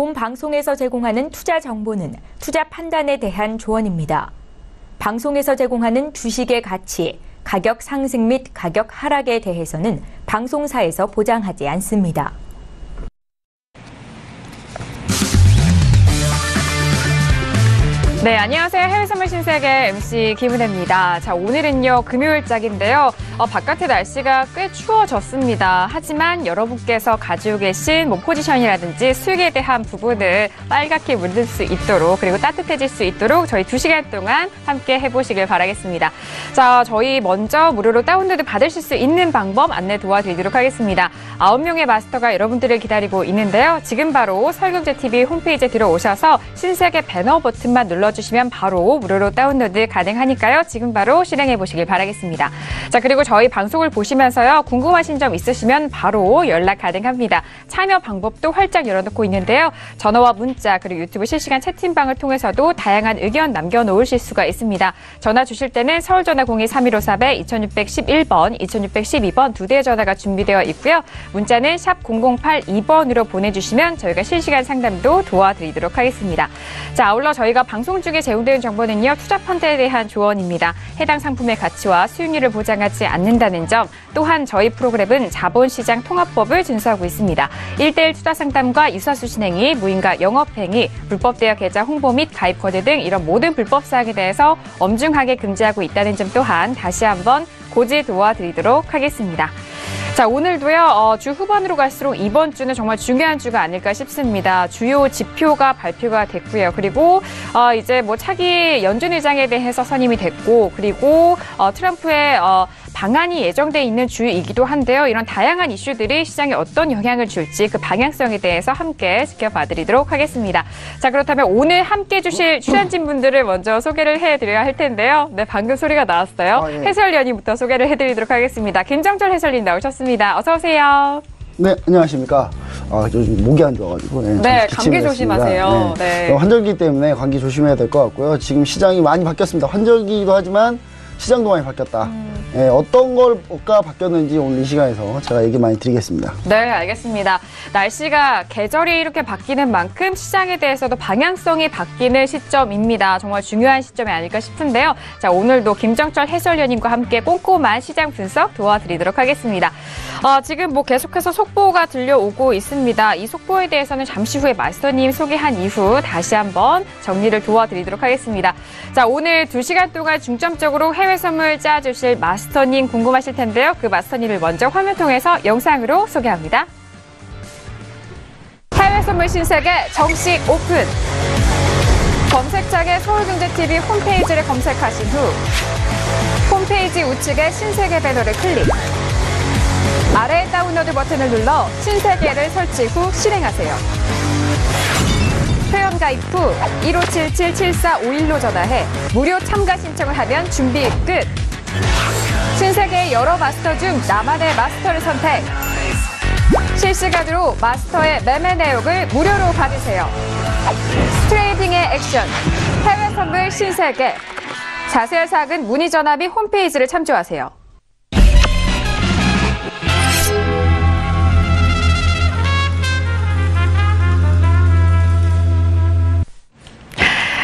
본 방송에서 제공하는 투자 정보는 투자 판단에 대한 조언입니다. 방송에서 제공하는 주식의 가치, 가격 상승 및 가격 하락에 대해서는 방송사에서 보장하지 않습니다. 네, 안녕하세요. 해외선물 신세계 MC 김은혜입니다. 자, 오늘은요, 금요일짝인데요. 바깥의 날씨가 꽤 추워졌습니다. 하지만 여러분께서 가지고 계신 포지션이라든지 수익에 대한 부분을 빨갛게 물들 수 있도록, 그리고 따뜻해질 수 있도록 저희 2시간 동안 함께 해보시길 바라겠습니다. 자, 저희 먼저 무료로 다운로드 받으실 수 있는 방법 안내 도와드리도록 하겠습니다. 9명의 마스터가 여러분들을 기다리고 있는데요. 지금 바로 설경제TV 홈페이지에 들어오셔서 신세계 배너 버튼만 눌러주시면 바로 무료로 다운로드 가능하니까요. 지금 바로 실행해 보시길 바라겠습니다. 자, 그리고 저희 방송을 보시면서요. 궁금하신 점 있으시면 바로 연락 가능합니다. 참여 방법도 활짝 열어놓고 있는데요. 전화와 문자 그리고 유튜브 실시간 채팅방을 통해서도 다양한 의견 남겨놓으실 수가 있습니다. 전화 주실 때는 서울전화 02-3154에 2611번, 2612번 두 대의 전화가 준비되어 있고요. 문자는 샵 0082번으로 보내주시면 저희가 실시간 상담도 도와드리도록 하겠습니다. 자, 아울러 저희가 방송 중에 제공되는 정보는요. 투자 펀드에 대한 조언입니다. 해당 상품의 가치와 수익률을 보장하지 않는다는 점, 또한 저희 프로그램은 자본시장 통합법을 준수하고 있습니다. 1:1 투자 상담과 유사수신 행위, 무인가 영업행위, 불법 대여 계좌 홍보 및 가입 거래 등 이런 모든 불법 사항에 대해서 엄중하게 금지하고 있다는 점 또한 다시 한번 고지 도와드리도록 하겠습니다. 자, 오늘도요, 주 후반으로 갈수록 이번 주는 정말 중요한 주가 아닐까 싶습니다. 주요 지표가 발표가 됐고요. 그리고, 이제 차기 연준 의장에 대해서 선임이 됐고, 그리고, 트럼프의, 방안이 예정돼 있는 주이기도 한데요. 이런 다양한 이슈들이 시장에 어떤 영향을 줄지 그 방향성에 대해서 함께 지켜봐드리도록 하겠습니다. 자, 그렇다면 오늘 함께 주실 출연진 분들을 먼저 소개를 해드려야 할 텐데요. 네, 방금 소리가 나왔어요. 예. 해설위원님부터 소개를 해드리도록 하겠습니다. 김정철 해설위원 나오셨습니다. 어서 오세요. 네, 안녕하십니까. 요즘 목이 안 좋아가지고. 네, 감기 조심하세요. 네. 환절기 때문에 감기 조심해야 될 것 같고요. 지금 시장이 많이 바뀌었습니다. 환절기이기도 하지만 시장도 많이 바뀌었다. 네, 어떤 걸가 바뀌었는지 오늘 이 시간에서 제가 얘기 많이 드리겠습니다. 네, 알겠습니다. 날씨가 계절이 이렇게 바뀌는 만큼 시장에 대해서도 방향성이 바뀌는 시점입니다. 정말 중요한 시점이 아닐까 싶은데요. 자, 오늘도 김정철 해설위원님과 함께 꼼꼼한 시장 분석 도와드리도록 하겠습니다. 지금 계속해서 속보가 들려오고 있습니다. 이 속보에 대해서는 잠시 후에 마스터님 소개한 이후 다시 한번 정리를 도와드리도록 하겠습니다. 자, 오늘 2시간 동안 중점적으로 해외 선물 짜주실 마스터님 궁금하실 텐데요. 그 마스터님을 먼저 화면 통해서 영상으로 소개합니다. 해외 선물 신세계 정식 오픈! 검색창에 서울경제TV 홈페이지를 검색하신 후 홈페이지 우측에 신세계 배너를 클릭. 아래 다운로드 버튼을 눌러 신세계를 설치 후 실행하세요. 회원가입 후 1577-7451로 전화해 무료 참가 신청을 하면 준비 끝! 신세계의 여러 마스터 중 나만의 마스터를 선택! 실시간으로 마스터의 매매 내역을 무료로 받으세요. 트레이딩의 액션, 해외 선물 신세계. 자세한 사항은 문의 전화 및 홈페이지를 참조하세요.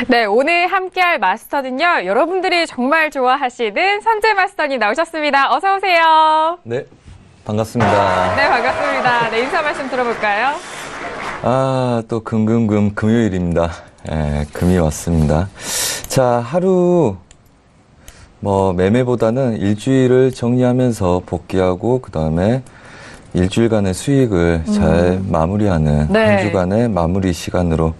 네, 오늘 함께할 마스터는요, 여러분들이 정말 좋아하시는 선재 마스터님 나오셨습니다. 어서 오세요. 네, 반갑습니다. 네, 반갑습니다. 네, 인사 말씀 들어볼까요? 또 금요일입니다. 금이 왔습니다. 자, 하루 매매보다는 일주일을 정리하면서 복귀하고 그다음에 일주일간의 수익을 잘 마무리하는 한 주간의 마무리 시간으로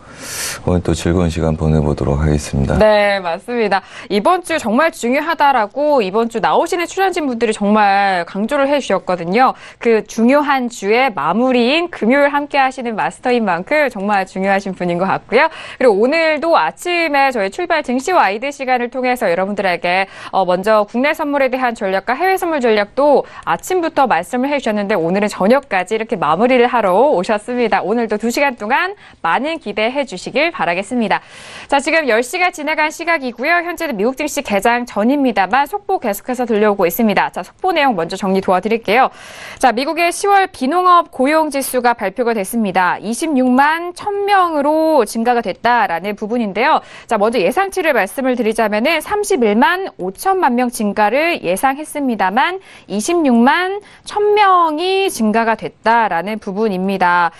오늘 또 즐거운 시간 보내보도록 하겠습니다. 네, 맞습니다. 이번 주 정말 중요하다라고 이번 주 나오시는 출연진 분들이 정말 강조를 해주셨거든요. 그 중요한 주의 마무리인 금요일 함께 하시는 마스터인 만큼 정말 중요하신 분인 것 같고요. 그리고 오늘도 아침에 저희 출발 증시 와이드 시간을 통해서 여러분들에게 먼저 국내 선물에 대한 전략과 해외 선물 전략도 아침부터 말씀을 해주셨는데 오늘은 저녁까지 이렇게 마무리를 하러 오셨습니다. 오늘도 2시간 동안 많은 기대해 주시길 바랍니다. 바라겠습니다. 자, 지금 10시가 지나간 시각이고요. 현재는 미국 증시 개장 전입니다만 속보 계속해서 들려오고 있습니다. 자, 속보 내용 먼저 정리 도와드릴게요. 자, 미국의 10월 비농업 고용지수가 발표가 됐습니다. 26만 1000명으로 증가가 됐다라는 부분인데요. 자, 먼저 예상치를 말씀을 드리자면은 31만 5천만 명 증가를 예상했습니다만 26만 1000명이 증가가 됐다라는 부분입니다.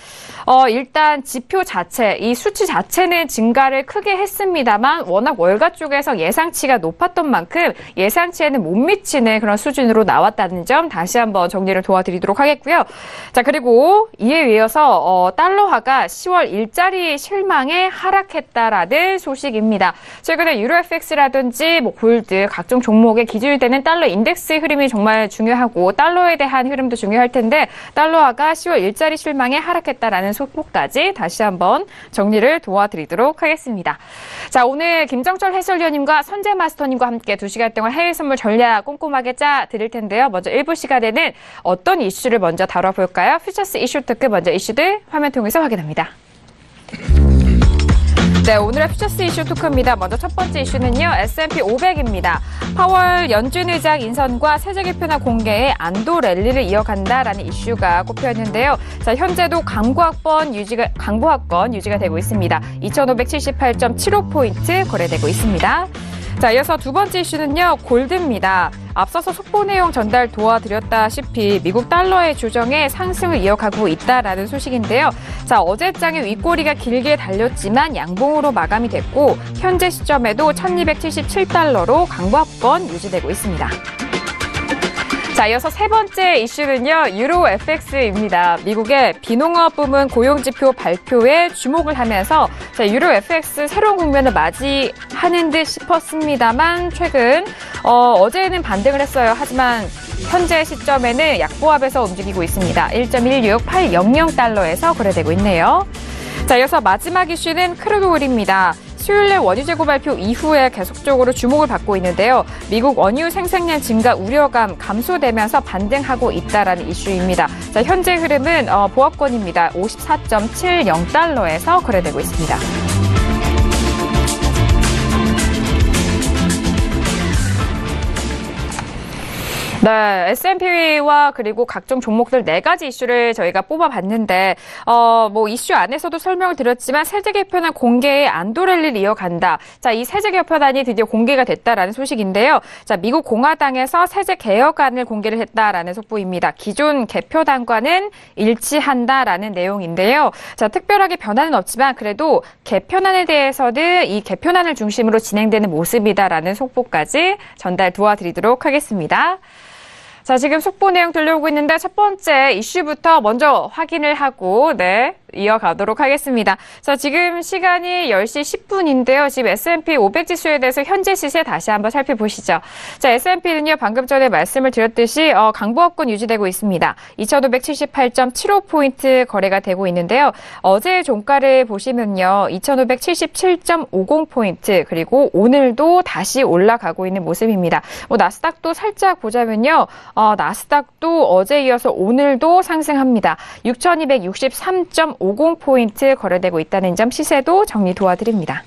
일단 지표 자체, 이 수치 자체는 증가를 크게 했습니다만 워낙 월가 쪽에서 예상치가 높았던 만큼 예상치에는 못 미치는 그런 수준으로 나왔다는 점 다시 한번 정리를 도와드리도록 하겠고요. 자, 그리고 이에 이어서 달러화가 10월 일자리 실망에 하락했다라는 소식입니다. 최근에 유로 FX라든지 골드 각종 종목에 기준이 되는 달러 인덱스 흐름이 정말 중요하고 달러에 대한 흐름도 중요할 텐데 달러화가 10월 일자리 실망에 하락했다라는 속보까지 다시 한번 정리를 도와드리도록 하겠습니다. 자, 오늘 김정철 해설위원님과 선재 마스터님과 함께 2시간 동안 해외 선물 전략 꼼꼼하게 짜 드릴 텐데요. 먼저 1부 시간에는 어떤 이슈를 먼저 다뤄볼까요? 퓨처스 이슈 특급 먼저 이슈들 화면 통해서 확인합니다. 네, 오늘의 퓨처스 이슈 토크입니다. 먼저 첫 번째 이슈는요, S&P 500입니다. 파월 연준 의장 인선과 세제 개편안 공개에 안도 랠리를 이어간다라는 이슈가 꼽혀있는데요. 자, 현재도 강보합권 유지가 되고 있습니다. 2,578.75포인트 거래되고 있습니다. 자, 이어서 두 번째 이슈는요, 골드입니다. 앞서서 속보 내용 전달 도와드렸다시피 미국 달러의 조정에 상승을 이어가고 있다라는 소식인데요. 자, 어제장에 윗꼬리가 길게 달렸지만 양봉으로 마감이 됐고 현재 시점에도 1277달러로 강보합권 유지되고 있습니다. 자, 이어서 세 번째 이슈는요, 유로 FX입니다. 미국의 비농업 부문 고용지표 발표에 주목을 하면서 자, 유로 FX 새로운 국면을 맞이하는 듯 싶었습니다만 최근 어제는 반등을 했어요. 하지만 현재 시점에는 약보합에서 움직이고 있습니다. 1.16800달러에서 거래되고 있네요. 자, 이어서 마지막 이슈는 크루드 오일입니다. 수요일에 원유 재고 발표 이후에 계속적으로 주목을 받고 있는데요. 미국 원유 생산량 증가 우려감 감소되면서 반등하고 있다라는 이슈입니다. 자, 현재 흐름은 보합권입니다. 54.70달러에서 거래되고 있습니다. 네, S&P와 그리고 각종 종목들 4가지 이슈를 저희가 뽑아봤는데 이슈 안에서도 설명을 드렸지만 세제 개편안 공개에 안도 랠리를 이어간다. 자, 이 세제 개편안이 드디어 공개가 됐다라는 소식인데요. 자, 미국 공화당에서 세제 개혁안을 공개를 했다라는 속보입니다. 기존 개표단과는 일치한다라는 내용인데요. 자, 특별하게 변화는 없지만 그래도 개편안에 대해서는 이 개편안을 중심으로 진행되는 모습이다라는 속보까지 전달 도와드리도록 하겠습니다. 자, 지금 속보 내용 들려오고 있는데 첫 번째 이슈부터 먼저 확인을 하고 이어가도록 하겠습니다. 자, 지금 시간이 10시 10분인데요. 지금 S&P 500 지수에 대해서 현재 시세 다시 한번 살펴보시죠. 자, S&P는요, 방금 전에 말씀을 드렸듯이 강보합권 유지되고 있습니다. 2,578.75포인트 거래가 되고 있는데요. 어제 종가를 보시면요, 2,577.50포인트 그리고 오늘도 다시 올라가고 있는 모습입니다. 나스닥도 살짝 보자면요, 나스닥도 어제 이어서 오늘도 상승합니다. 6,263.50포인트 거래되고 있다는 점 시세도 정리 도와드립니다.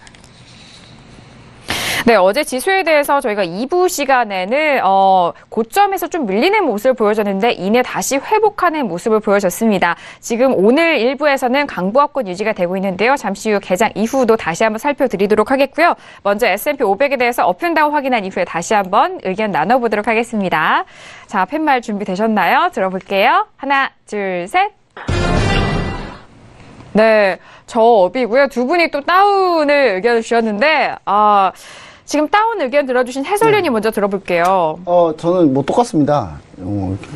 네, 어제 지수에 대해서 저희가 2부 시간에는 고점에서 좀 밀리는 모습을 보여줬는데 이내 다시 회복하는 모습을 보여줬습니다. 지금 오늘 1부에서는 강보합권 유지가 되고 있는데요. 잠시 후 개장 이후도 다시 한번 살펴드리도록 하겠고요. 먼저 S&P 500에 대해서 업앤다운 확인한 이후에 다시 한번 의견 나눠보도록 하겠습니다. 자, 팻말 준비되셨나요? 들어볼게요. 하나, 둘, 셋. 네, 저 업이고요. 두 분이 또 다운을 의견을 주셨는데 지금 다운 의견 들어주신 해설위원님 먼저 들어볼게요. 저는 똑같습니다.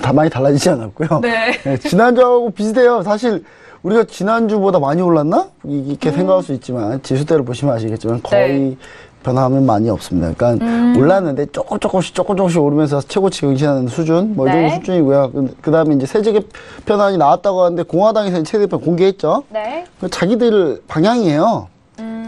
다 많이 달라지지 않았고요. 네. 네, 지난주하고 비슷해요. 사실 우리가 지난주보다 많이 올랐나? 이렇게 생각할 수 있지만 지수대를 보시면 아시겠지만 거의 변화하면 많이 없습니다. 그러니까 올랐는데 조금씩 오르면서 최고치 경신하는 수준, 이 정도 수준이고요. 그 다음에 이제 세제 개편안이 나왔다고 하는데 공화당에서 세제 개편 공개했죠. 네. 자기들 방향이에요.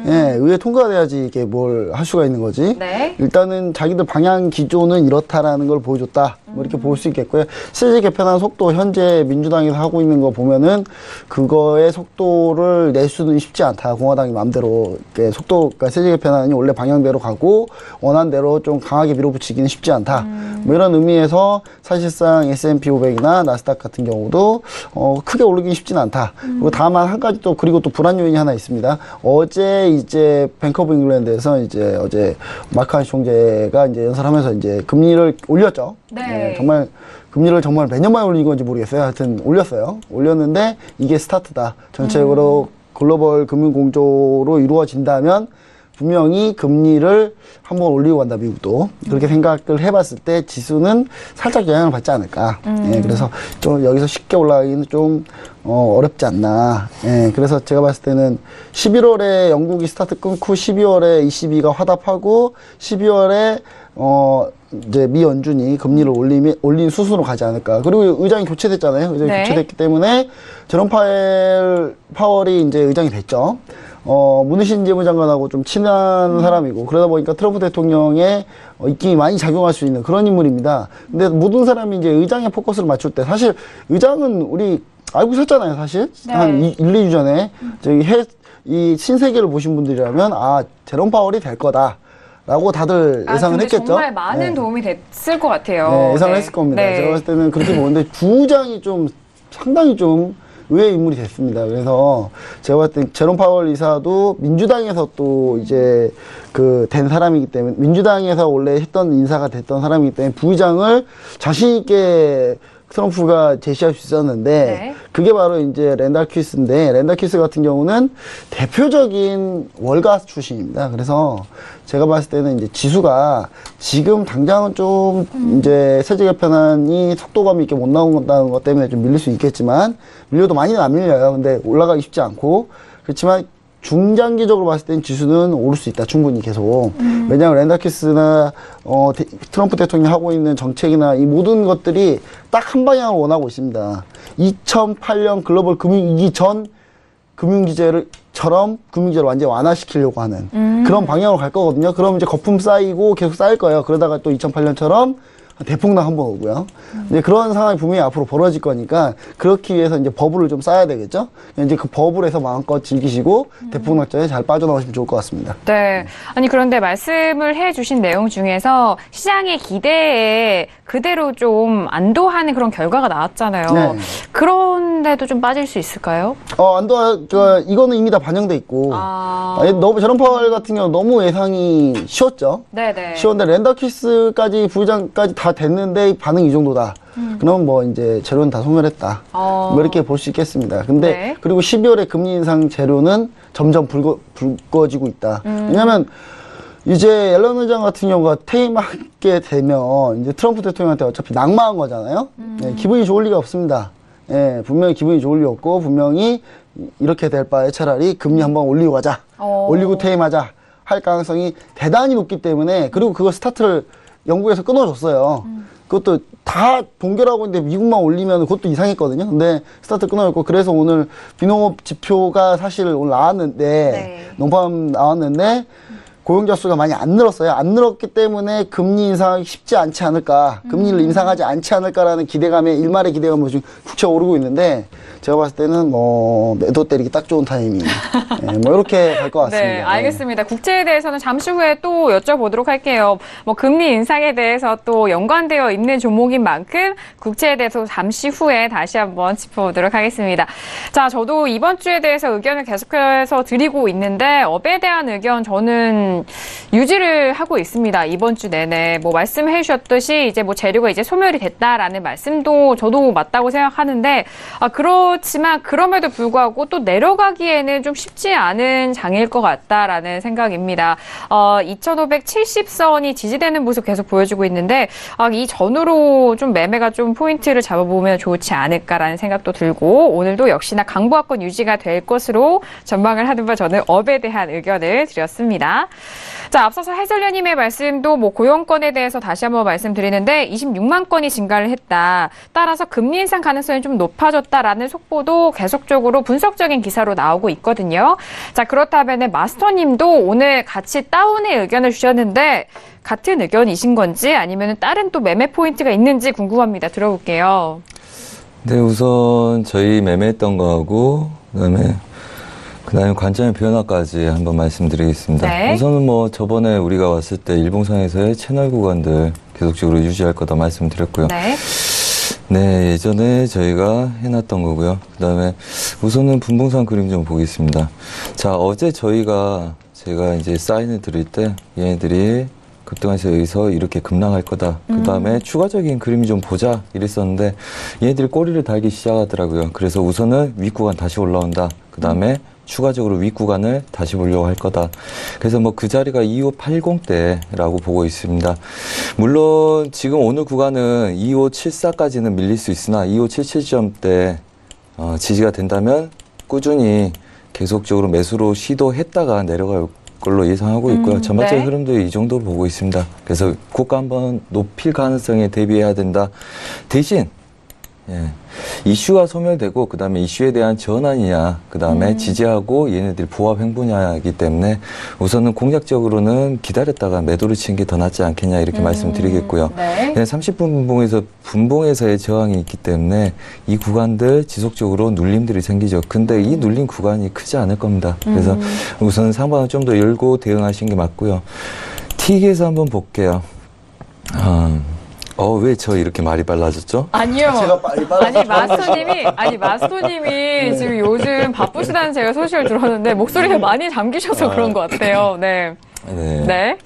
예, 의회 통과가 돼야지 이게 뭘 할 수가 있는 거지. 네. 일단은 자기들 방향 기조는 이렇다라는 걸 보여줬다. 뭐 이렇게 볼 수 있겠고요. 세제 개편한 속도 현재 민주당에서 하고 있는 거 보면은 그거의 속도를 낼 수는 쉽지 않다. 공화당이 마음대로 그러니까 세제 개편안이 원래 방향대로 가고 원한 대로 좀 강하게 밀어붙이기는 쉽지 않다. 뭐 이런 의미에서 사실상 S&P 500이나 나스닥 같은 경우도 크게 오르긴 쉽지는 않다. 그리고 다만 한 가지 또 그리고 또 불안 요인이 하나 있습니다. 어제 이제 뱅크 오브 잉글랜드에서 이제 어제 마크 한시 총재가 이제 연설하면서 이제 금리를 올렸죠. 네. 정말 금리를 정말 몇 년 만에 올린 건지 모르겠어요. 하여튼 올렸어요. 올렸는데 이게 스타트다. 전체적으로 글로벌 금융 공조로 이루어진다면 분명히 금리를 한번 올리고 간다, 미국도. 그렇게 생각을 해봤을 때 지수는 살짝 영향을 받지 않을까. 예, 그래서 좀 여기서 쉽게 올라가기는 좀 어렵지 않나. 예, 그래서 제가 봤을 때는 11월에 영국이 스타트 끊고 12월에 ECB가 화답하고 12월에 이제 미 연준이 금리를 올린 수순으로 가지 않을까. 그리고 의장이 교체됐잖아요. 의장이 네. 교체됐기 때문에 제롬 파월이 이제 의장이 됐죠. 문희신 재무장관하고 좀 친한 사람이고 그러다 보니까 트럼프 대통령의 입김이 많이 작용할 수 있는 그런 인물입니다. 근데 모든 사람이 이제 의장에 포커스를 맞출 때 사실 의장은 우리 알고 있었잖아요, 사실. 네. 한 1-2주 전에 저기 이 신세계를 보신 분들이라면 제롬 파월이 될 거다. 라고 다들 예상을 근데 했겠죠. 정말 많은 네. 도움이 됐을 것 같아요. 네, 예상을 네. 했을 겁니다. 네. 제가 봤을 때는 그렇게 보는데 부장이 좀 상당히 좀 의외의 인물이 됐습니다. 그래서 제가 봤을 때 제롬 파월 이사도 민주당에서 또 이제 된 사람이기 때문에 민주당에서 원래 했던 인사가 됐던 사람이기 때문에 부의장을 자신 있게 트럼프가 제시할 수 있었는데 네. 그게 바로 이제 랜달 퀴스인데 랜달 퀴스 같은 경우는 대표적인 월가 출신입니다. 그래서 제가 봤을 때는 이제 지수가 지금 당장은 좀 이제 세제 개편안이 속도감 있게 못 나온다는 것 때문에 좀 밀릴 수 있겠지만 밀려도 많이는 안 밀려요. 근데 올라가기 쉽지 않고 그렇지만 중장기적으로 봤을 때는 지수는 오를 수 있다. 충분히 계속. 왜냐하면 랜달키스나 트럼프 대통령이 하고 있는 정책이나 이 모든 것들이 딱 한 방향을 원하고 있습니다. 2008년 글로벌 금융위기 전 금융기제처럼 금융기제를 완전히 완화시키려고 하는 그런 방향으로 갈 거거든요. 그럼 이제 거품 쌓이고 계속 쌓일 거예요. 그러다가 또 2008년처럼 대폭락 한번 오고요. 이제 그런 상황이 분명히 앞으로 벌어질 거니까 그렇기 위해서 이제 버블을 좀 쌓아야 되겠죠. 이제 그 버블에서 마음껏 즐기시고 대폭락전에 잘 빠져나오시면 좋을 것 같습니다. 네. 아니 그런데 말씀을 해주신 내용 중에서 시장의 기대에 그대로 좀 안도하는 그런 결과가 나왔잖아요. 네. 그런데도 좀 빠질 수 있을까요? 이거는 이미 다 반영돼 있고. 너무 제롬 파월 같은 경우 너무 예상이 쉬웠죠. 네네. 쉬웠는데 랜더키스까지 부의장까지 다 됐는데 반응이 이 정도다. 그럼 뭐 이제 재료는 다 소멸했다. 뭐 이렇게 볼 수 있겠습니다. 근데 네. 그리고 12월에 금리 인상 재료는 점점 붉어지고 있다. 왜냐하면 이제 옐런 의장 같은 경우가 퇴임하게 되면 이제 트럼프 대통령한테 어차피 낙마한 거잖아요. 네, 기분이 좋을 리가 없습니다. 예, 분명히 기분이 좋을 리 없고 분명히 이렇게 될 바에 차라리 금리 한번 올리고 가자. 올리고 퇴임하자 할 가능성이 대단히 높기 때문에 그리고 그거 스타트를 영국에서 끊어줬어요. 그것도 다 동결하고 있는데 미국만 올리면 그것도 이상했거든요. 근데 스타트 끊어졌고 그래서 오늘 비농업 지표가 사실 오늘 나왔는데 네. 농담 나왔는데 고용자 수가 많이 안 늘었어요. 안 늘었기 때문에 금리 인상하기 쉽지 않지 않을까. 금리를 인상하지 않지 않을까라는 기대감에 일말의 기대감으로 지금 국채가 오르고 있는데 제가 봤을 때는 뭐 매도 때리기 딱 좋은 타이밍. 네, 뭐 이렇게 갈 것 같습니다. 네, 알겠습니다. 국채에 대해서는 잠시 후에 또 여쭤보도록 할게요. 뭐 금리 인상에 대해서 또 연관되어 있는 종목인 만큼 국채에 대해서 잠시 후에 다시 한번 짚어보도록 하겠습니다. 자, 저도 이번 주에 대해서 의견을 계속해서 드리고 있는데 업에 대한 의견 저는 유지를 하고 있습니다. 이번 주 내내 뭐 말씀해 주셨듯이 이제 뭐 재료가 이제 소멸이 됐다라는 말씀도 저도 맞다고 생각하는데 그렇지만 그럼에도 불구하고 또 내려가기에는 좀 쉽지 않은 장일 것 같다라는 생각입니다. 2570선이 지지되는 모습 계속 보여주고 있는데 이 전후로 좀 매매가 좀 포인트를 잡아보면 좋지 않을까라는 생각도 들고 오늘도 역시나 강보합권 유지가 될 것으로 전망을 하는 바 저는 업에 대한 의견을 드렸습니다. 자, 앞서서 해설위원님의 말씀도 뭐 고용권에 대해서 다시 한번 말씀드리는데 26만 건이 증가를 했다. 따라서 금리 인상 가능성이 좀 높아졌다라는 속보도 계속적으로 분석적인 기사로 나오고 있거든요. 자, 그렇다면 마스터님도 오늘 같이 다운의 의견을 주셨는데 같은 의견이신 건지 아니면 다른 또 매매 포인트가 있는지 궁금합니다. 들어볼게요. 네, 우선 저희 매매했던 거하고 그다음에 관점의 변화까지 한번 말씀드리겠습니다. 네. 우선은 뭐 저번에 우리가 왔을 때 일봉상에서의 채널 구간들 계속적으로 유지할 거다 말씀드렸고요. 네. 네, 예전에 저희가 해놨던 거고요. 그다음에 우선은 분봉상 그림 좀 보겠습니다. 자, 어제 제가 이제 사인을 드릴 때 얘네들이 급등해서 여기서 이렇게 급락할 거다. 그 다음에 추가적인 그림이 좀 보자 이랬었는데 얘네들이 꼬리를 달기 시작하더라고요. 그래서 우선은 윗구간 다시 올라온다. 그 다음에 추가적으로 윗구간을 다시 보려고 할 거다. 그래서 뭐 그 자리가 2580대라고 보고 있습니다. 물론 지금 오늘 구간은 2574까지는 밀릴 수 있으나 2577점대 지지가 된다면 꾸준히 계속적으로 매수로 시도했다가 내려갈 걸로 예상하고 있고요. 전반적인 네. 흐름도 이 정도로 보고 있습니다. 그래서 고가 한번 높일 가능성에 대비해야 된다. 대신 이슈가 소멸되고 그 다음에 이슈에 대한 전환이냐 그 다음에 지지하고 얘네들이 보합 행보냐이기 때문에 우선은 공략적으로는 기다렸다가 매도를 치는 게 더 낫지 않겠냐 이렇게 말씀드리겠고요. 네. 30분 분봉에서의 저항이 있기 때문에 이 구간들 지속적으로 눌림들이 생기죠. 근데 이 눌림 구간이 크지 않을 겁니다. 그래서 우선 상방을 좀 더 열고 대응하시는 게 맞고요. T기에서 한번 볼게요. 왜 저 이렇게 말이 빨라졌죠? 아니요. 제가 빨리 빨라서 마스터님이 지금 요즘 바쁘시다는 제가 소식을 들었는데 목소리가 많이 잠기셔서 그런 것 같아요. 네. 네.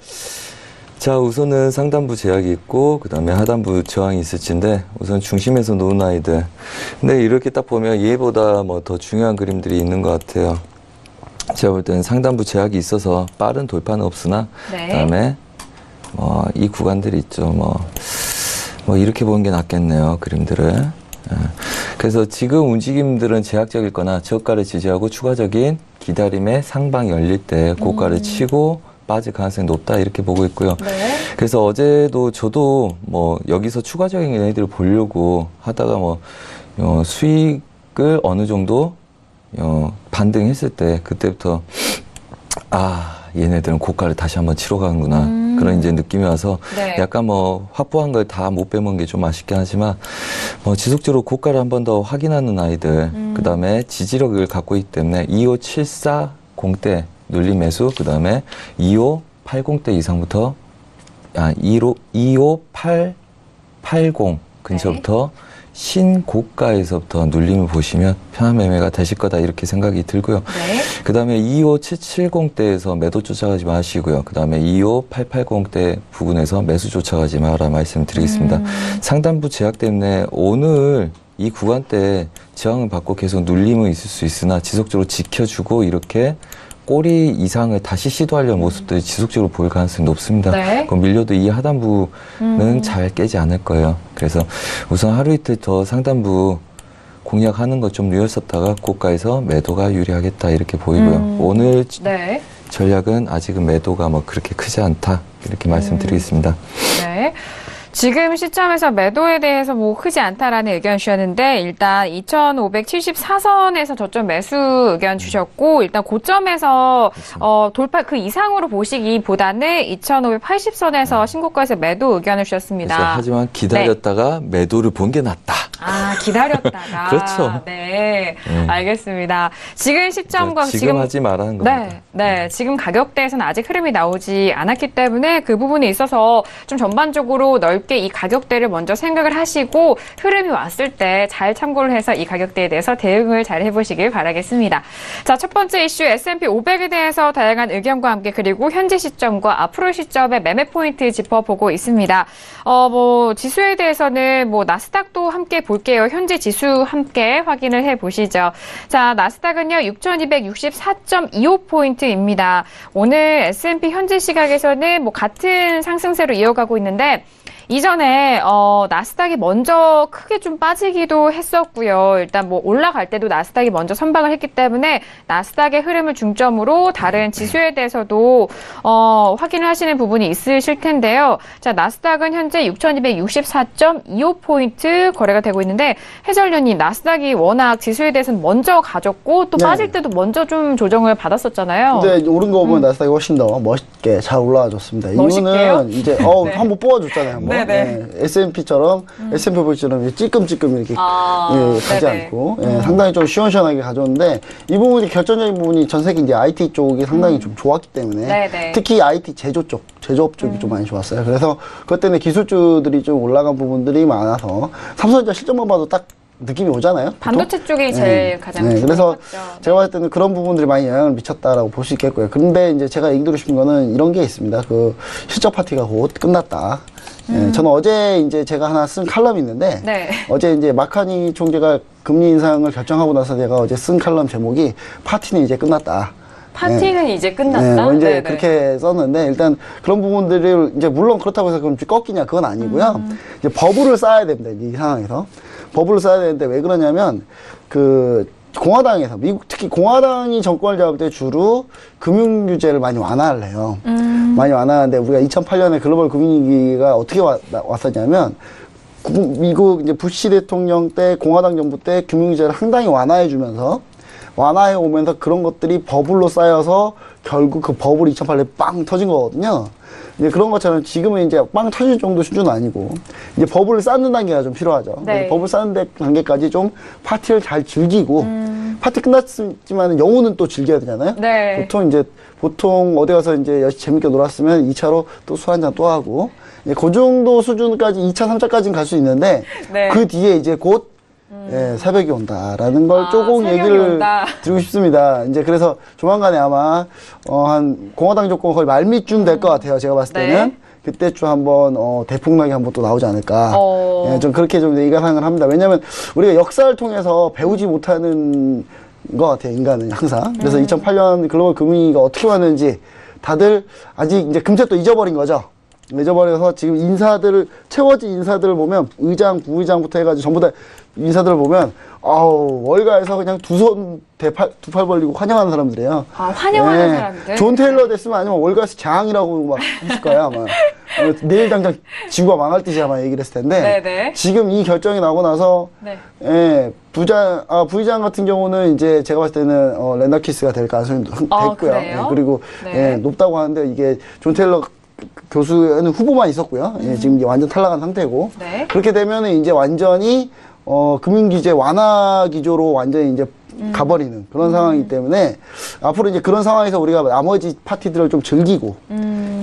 자, 우선은 상단부 제약이 있고, 그 다음에 하단부 저항이 있을진데, 우선 중심에서 노는 아이들. 근데 이렇게 딱 보면 얘보다 뭐 더 중요한 그림들이 있는 것 같아요. 제가 볼 때는 상단부 제약이 있어서 빠른 돌파는 없으나, 네. 그 다음에 이 구간들이 있죠. 뭐 이렇게 보는 게 낫겠네요. 그림들을. 그래서 지금 움직임들은 제약적일 거나 저가를 지지하고 추가적인 기다림의 상방이 열릴 때 고가를 치고 빠질 가능성이 높다 이렇게 보고 있고요. 네. 그래서 어제도 저도 뭐 여기서 추가적인 얘네들을 보려고 하다가 수익을 어느 정도 반등했을 때 그때부터 얘네들은 고가를 다시 한번 치러 가는구나. 그런 이제 느낌이 와서 네. 약간 확보한 걸 다 못 빼먹은 게 좀 아쉽긴 하지만 지속적으로 고가를 한 번 더 확인하는 아이들 그 다음에 지지력을 갖고 있기 때문에 25740대 눌림 매수 그 다음에 2580대 이상부터 25880 근처부터 신고가에서부터 눌림을 보시면 편한 매매가 되실 거다 이렇게 생각이 들고요. 네. 그 다음에 25770대에서 매도 쫓아가지 마시고요. 그 다음에 25880대 부근에서 매수 쫓아가지 마라 말씀드리겠습니다. 상단부 제약 때문에 오늘 이 구간대 저항을 받고 계속 눌림은 있을 수 있으나 지속적으로 지켜주고 이렇게 꼬리 이상을 다시 시도하려는 모습들이 지속적으로 보일 가능성이 높습니다. 네. 그럼 밀려도 이 하단부는 잘 깨지 않을 거예요. 그래서 우선 하루 이틀 더 상단부 공략하는 것 좀 누렸었다가 고가에서 매도가 유리하겠다 이렇게 보이고요. 오늘 네. 전략은 아직은 매도가 그렇게 크지 않다 이렇게 말씀드리겠습니다. 네. 지금 시점에서 매도에 대해서 크지 않다라는 의견 주셨는데 일단 2574선에서 저점 매수 의견 주셨고 일단 고점에서 돌파 그 이상으로 보시기보다는 2580선에서 신고가에서 매도 의견을 주셨습니다. 그래서 하지만 기다렸다가 매도를 본 게 낫다. 기다렸다가. 그렇죠. 네. 알겠습니다. 지금 시점과 지금 하지 말라는 겁니다. 네. 지금 가격대에서는 아직 흐름이 나오지 않았기 때문에 그 부분에 있어서 좀 전반적으로 넓게 이 가격대를 먼저 생각을 하시고 흐름이 왔을 때 잘 참고를 해서 이 가격대에 대해서 대응을 잘 해보시길 바라겠습니다. 자, 첫 번째 이슈 S&P 500에 대해서 다양한 의견과 함께 그리고 현재 시점과 앞으로 시점의 매매 포인트 짚어보고 있습니다. 지수에 대해서는 나스닥도 함께 볼게요. 현재 지수 함께 확인을 해보시죠. 자, 나스닥은요, 6,264.25포인트입니다. 오늘 S&P 현재 시각에서는 같은 상승세로 이어가고 있는데, 이전에 나스닥이 먼저 크게 좀 빠지기도 했었고요. 일단 뭐 올라갈 때도 나스닥이 먼저 선방을 했기 때문에 나스닥의 흐름을 중점으로 다른 지수에 대해서도 확인을 하시는 부분이 있으실 텐데요. 자, 나스닥은 현재 6,264.25포인트 거래가 되고 있는데 해설위원님, 나스닥이 워낙 지수에 대해서는 먼저 가졌고 또 네. 빠질 때도 먼저 좀 조정을 받았었잖아요. 근데 오른 거 보면 나스닥이 훨씬 더 멋있게 잘 올라와줬습니다. 멋있게요? 이유는 이제 한번 뽑아줬잖아요. 한번. 네네. 예, S&P처럼 S&P 500처럼 찔끔찔끔 이렇게 가지 네네. 않고 상당히 좀 시원시원하게 가져오는데 이 부분이 결정적인 부분이 전 세계 이제 IT 쪽이 상당히 좀 좋았기 때문에 네네. 특히 IT 제조업 쪽이 좀 많이 좋았어요. 그래서 그것 때문에 기술주들이 좀 올라간 부분들이 많아서 삼성전자 실적만 봐도 딱 느낌이 오잖아요. 반도체 보통? 쪽이 제일 가장 그래서 중요하죠. 제가 봤을 때는 그런 부분들이 많이 영향을 미쳤다라고 볼 수 있겠고요. 그런데 이제 제가 얘기 드리고 싶은 거는 이런 게 있습니다. 그 실적 파티가 곧 끝났다. 저는 어제 이제 제가 하나 쓴 칼럼이 있는데 네. 어제 이제 마카니 총재가 금리 인상을 결정하고 나서 제가 어제 쓴 칼럼 제목이 파티는 이제 끝났다. 파티는 이제 끝났다. 뭐 이제 네네. 그렇게 썼는데 일단 그런 부분들을 이제 물론 그렇다고 해서 그럼 꺾이냐 그건 아니고요. 이제 버블을 쌓아야 됩니다. 이 상황에서 버블을 쌓아야 되는데 왜 그러냐면 그 공화당에서 미국 특히 공화당이 정권을 잡을 때 주로 금융 규제를 많이 완화를 해요. 많이 완화하는데 우리가 2008년에 글로벌 금융위기가 어떻게 왔었냐면 미국 이제 부시 대통령 때 공화당 정부 때 금융 규제를 상당히 완화해 주면서 완화해 오면서 그런 것들이 버블로 쌓여서 결국 그 버블이 2008년에 빵 터진 거거든요. 이제 그런 것처럼 지금은 이제 빵 터질 정도 수준은 아니고 이제 버블을 쌓는 단계가 좀 필요하죠. 네. 버블 쌓는 단계까지 좀 파티를 잘 즐기고 파티 끝났지만 영혼은 또 즐겨야 되잖아요. 네. 보통 어디 가서 이제 재밌게 놀았으면 2차로 또 술 한잔 또 하고 그 정도 수준까지 2차, 3차까지는 갈 수 있는데 네. 그 뒤에 이제 곧 새벽이 온다라는 걸 조금 새벽이 얘기를 온다. 드리고 싶습니다. 이제 그래서 조만간에 아마 한 공화당 정권 거의 말미쯤 될 것 같아요. 제가 봤을 때는 네. 그때쯤 한번 대폭락이 한번 또 나오지 않을까. 좀 그렇게 좀 예상을 합니다. 왜냐하면 우리가 역사를 통해서 배우지 못하는 것 같아요. 인간은 항상. 그래서 2008년 글로벌 금융위기가 어떻게 왔는지 다들 아직 이제 금세 또 잊어버린 거죠. 잊어버려서 지금 채워진 인사들을 보면 의장, 부의장부터 해가지고 전부 다 인사들을 보면 월가에서 그냥 두 팔 벌리고 환영하는 사람들이에요. 환영하는 사람들. 존 테일러 됐으면 아니면 월가에서 장이라고 막 했을 거야 아마. 내일 당장 지구가 망할 듯이 아마 얘기를 했을 텐데 네네. 지금 이 결정이 나고 나서 부의장 같은 경우는 이제 제가 봤을 때는 렌더키스가 될 가능성이 됐고요. 그래요? 그리고 네. 높다고 하는데 이게 존 테일러 교수는 후보만 있었고요. 지금 이제 완전 탈락한 상태고. 네. 그렇게 되면은 이제 완전히, 금융규제 완화 기조로 완전히 이제 가버리는 그런 상황이기 때문에 앞으로 이제 그런 상황에서 우리가 나머지 파티들을 좀 즐기고,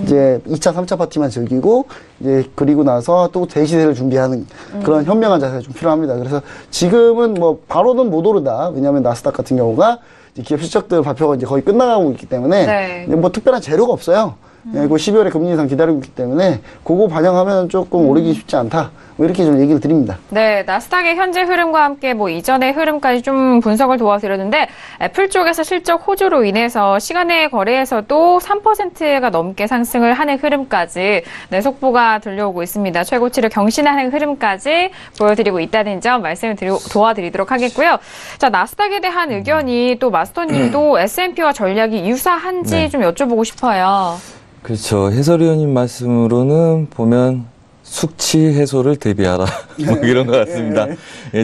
이제 2차, 3차 파티만 즐기고, 이제 그리고 나서 또 대시세를 준비하는 그런 현명한 자세가 좀 필요합니다. 그래서 지금은 뭐 바로는 못 오르다. 왜냐하면 나스닥 같은 경우가 이제 기업 실적들 발표가 이제 거의 끝나가고 있기 때문에 네. 이제 뭐 특별한 재료가 없어요. 그 12월에 금리 인상 기다리고 있기 때문에 그거 반영하면 조금 오르기 쉽지 않다. 뭐 이렇게 좀 얘기를 드립니다. 네, 나스닥의 현재 흐름과 함께 뭐 이전의 흐름까지 좀 분석을 도와드렸는데 애플 쪽에서 실적 호조로 인해서 시간의 거래에서도 3%가 넘게 상승을 하는 흐름까지 속보가 들려오고 있습니다. 최고치를 경신하는 흐름까지 보여드리고 있다는 점 말씀을 도와드리도록 하겠고요. 자, 나스닥에 대한 의견이 또 마스터님도 S&P와 전략이 유사한지 좀 여쭤보고 싶어요. 그렇죠. 해설위원님 말씀으로는 보면 숙취 해소를 대비하라. 뭐 이런 것 같습니다.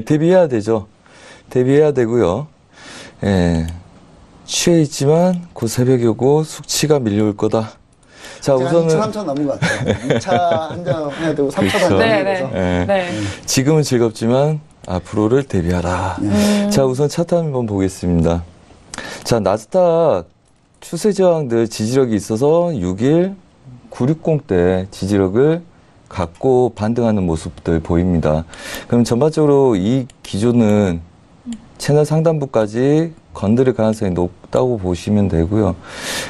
대비해야 되죠. 대비해야 되고요. 취해 있지만 곧 새벽이 오고 숙취가 밀려올 거다. 자, 우선은 2차, 3차 남은 것 같아요. 2차 한 잔 해야 되고 3차도 그렇죠. 한 잔 해야 네, 돼서. 네. 지금은 즐겁지만 앞으로를 대비하라. 자, 우선 차트 한번 보겠습니다. 자, 나스닥 추세 저항들 지지력이 있어서 6일 960대 지지력을 갖고 반등하는 모습들 보입니다. 그럼 전반적으로 이 기조는 채널 상단부까지 건드릴 가능성이 높다고 보시면 되고요.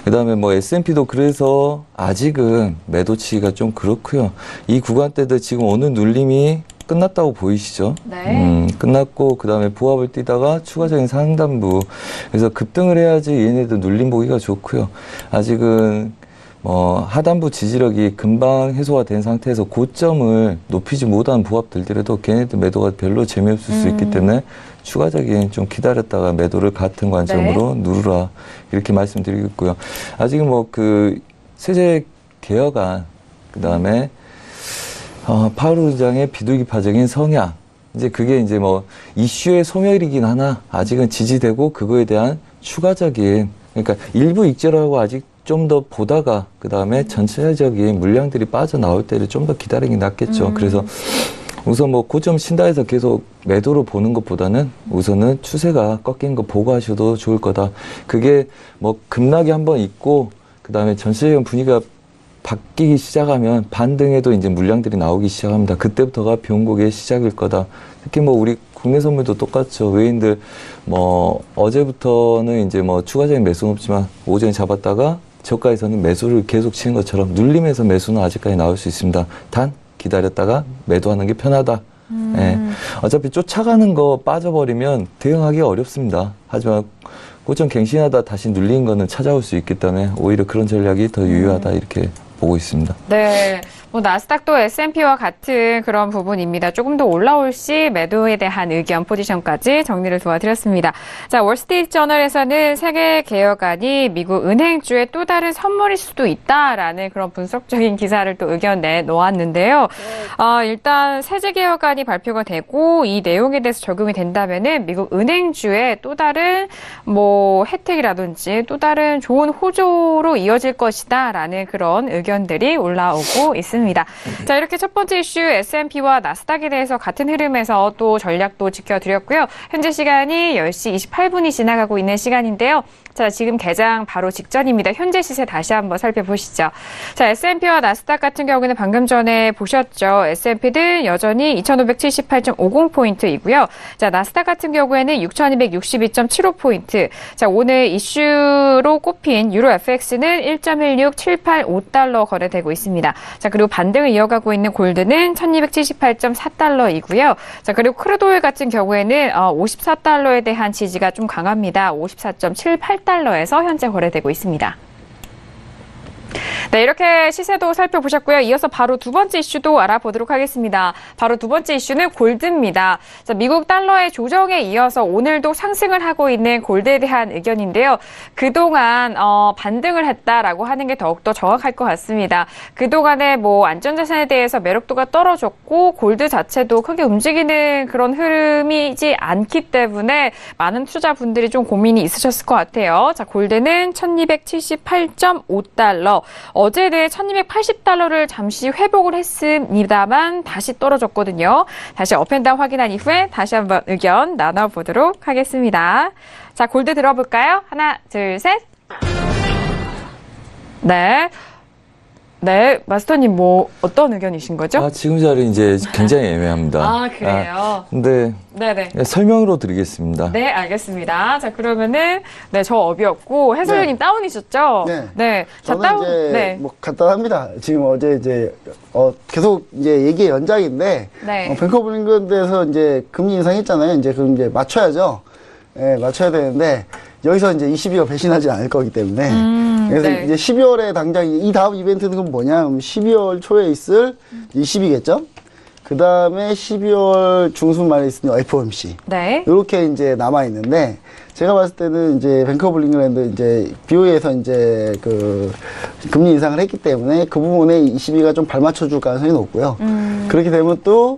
그 다음에 뭐 S&P도 그래서 아직은 매도치기가 좀 그렇고요. 이 구간대도 지금 오늘 눌림이 끝났다고 보이시죠? 네. 끝났고 그 다음에 보합을 뛰다가 추가적인 상단부. 그래서 급등을 해야지 얘네들 눌림 보기가 좋고요. 아직은 하단부 지지력이 금방 해소가 된 상태에서 고점을 높이지 못한 부합들더라도 걔네들 매도가 별로 재미없을 수 있기 때문에 추가적인 좀 기다렸다가 매도를 같은 관점으로 누르라 이렇게 말씀드리겠고요. 아직은 그 세제 개혁안 그다음에 파월 의장의 비둘기파적인 성향 이제 그게 이제 이슈의 소멸이긴 하나 아직은 지지되고 그거에 대한 추가적인 그러니까 일부 익절하고 아직 좀 더 보다가 그 다음에 전체적인 물량들이 빠져나올 때를 좀 더 기다리는 게 낫겠죠. 그래서 우선 고점 친다 해서 계속 매도로 보는 것보다는 우선은 추세가 꺾인 거 보고 하셔도 좋을 거다. 그게 급락이 한번 있고 그 다음에 전체적인 분위기가 바뀌기 시작하면 반등에도 이제 물량들이 나오기 시작합니다. 그때부터가 변곡의 시작일 거다. 특히 우리 국내 선물도 똑같죠. 외인들 어제부터는 이제 추가적인 매수는 없지만 오전에 잡았다가 저가에서는 매수를 계속 치는 것처럼 눌림에서 매수는 아직까지 나올 수 있습니다. 단 기다렸다가 매도하는 게 편하다. 예. 어차피 쫓아가는 거 빠져버리면 대응하기 어렵습니다. 하지만 고점 갱신하다 다시 눌린 거는 찾아올 수 있기 때문에 오히려 그런 전략이 더 유효하다 이렇게 보고 있습니다. 네. 나스닥도 S&P와 같은 그런 부분입니다. 조금 더 올라올 시 매도에 대한 의견 포지션까지 정리를 도와드렸습니다. 자, 월스트리트 저널에서는 세계 개혁안이 미국 은행주의 또 다른 선물일 수도 있다라는 그런 분석적인 기사를 또 의견 내놓았는데요. 일단 세제 개혁안이 발표가 되고 이 내용에 대해서 적용이 된다면은 미국 은행주의 또 다른 혜택이라든지 또 다른 좋은 호조로 이어질 것이다라는 그런 의견들이 올라오고 있습니다. 자, 이렇게 첫 번째 이슈 S&P와 나스닥에 대해서 같은 흐름에서 또 전략도 지켜드렸고요. 현재 시간이 10시 28분이 지나가고 있는 시간인데요. 자, 지금 개장 바로 직전입니다. 현재 시세 다시 한번 살펴보시죠. 자, S&P와 나스닥 같은 경우는 방금 전에 보셨죠. S&P는 여전히 2278.50포인트이고요. 자, 나스닥 같은 경우에는 6262.75포인트. 자, 오늘 이슈로 꼽힌 유로 FX는 1.16785달러 거래되고 있습니다. 자, 그리고 반등을 이어가고 있는 골드는 1278.4달러이고요. 자, 그리고 크루드 오일 같은 경우에는 54달러에 대한 지지가 좀 강합니다. 54.78달러에서 현재 거래되고 있습니다. 네, 이렇게 시세도 살펴보셨고요. 이어서 바로 두 번째 이슈도 알아보도록 하겠습니다. 바로 두 번째 이슈는 골드입니다. 자, 미국 달러의 조정에 이어서 오늘도 상승을 하고 있는 골드에 대한 의견인데요. 그동안 반등을 했다라고 하는 게 더욱더 정확할 것 같습니다. 그동안에 안전자산에 대해서 매력도가 떨어졌고 골드 자체도 크게 움직이는 그런 흐름이지 않기 때문에 많은 투자분들이 좀 고민이 있으셨을 것 같아요. 자, 골드는 1278.5달러. 어제는 1280달러를 잠시 회복을 했습니다만 다시 떨어졌거든요. 다시 업앤다운 확인한 이후에 다시 한번 의견 나눠보도록 하겠습니다. 자, 골드 들어볼까요? 하나, 둘, 셋. 네. 네, 마스터님 어떤 의견이신 거죠? 지금 자리 이제 굉장히 애매합니다. 그래요? 근데 네네. 설명으로 드리겠습니다. 네, 알겠습니다. 자, 그러면은 저 업이었고 해설위원님 다운이셨죠? 네. 네. 자, 저는 이제 간단합니다. 지금 어제 이제 계속 이제 얘기의 연장인데 뱅크 오브 잉글랜드에서 이제 금리 인상했잖아요. 이제 그럼 이제 맞춰야죠. 예, 맞춰야 되는데 여기서 이제 22가 배신하지 않을 거기 때문에 그래서 이제 12월에 당장 이 다음 이벤트는 그럼 뭐냐? 12월 초에 있을 20이겠죠? 그 다음에 12월 중순 말에 있을 FOMC. 네. 이렇게 이제 남아 있는데 제가 봤을 때는 이제 뱅크 오브 잉글랜드 이제 BOE에서 이제 금리 인상을 했기 때문에 그 부분에 22가 좀 발맞춰 줄 가능성이 높고요. 그렇게 되면 또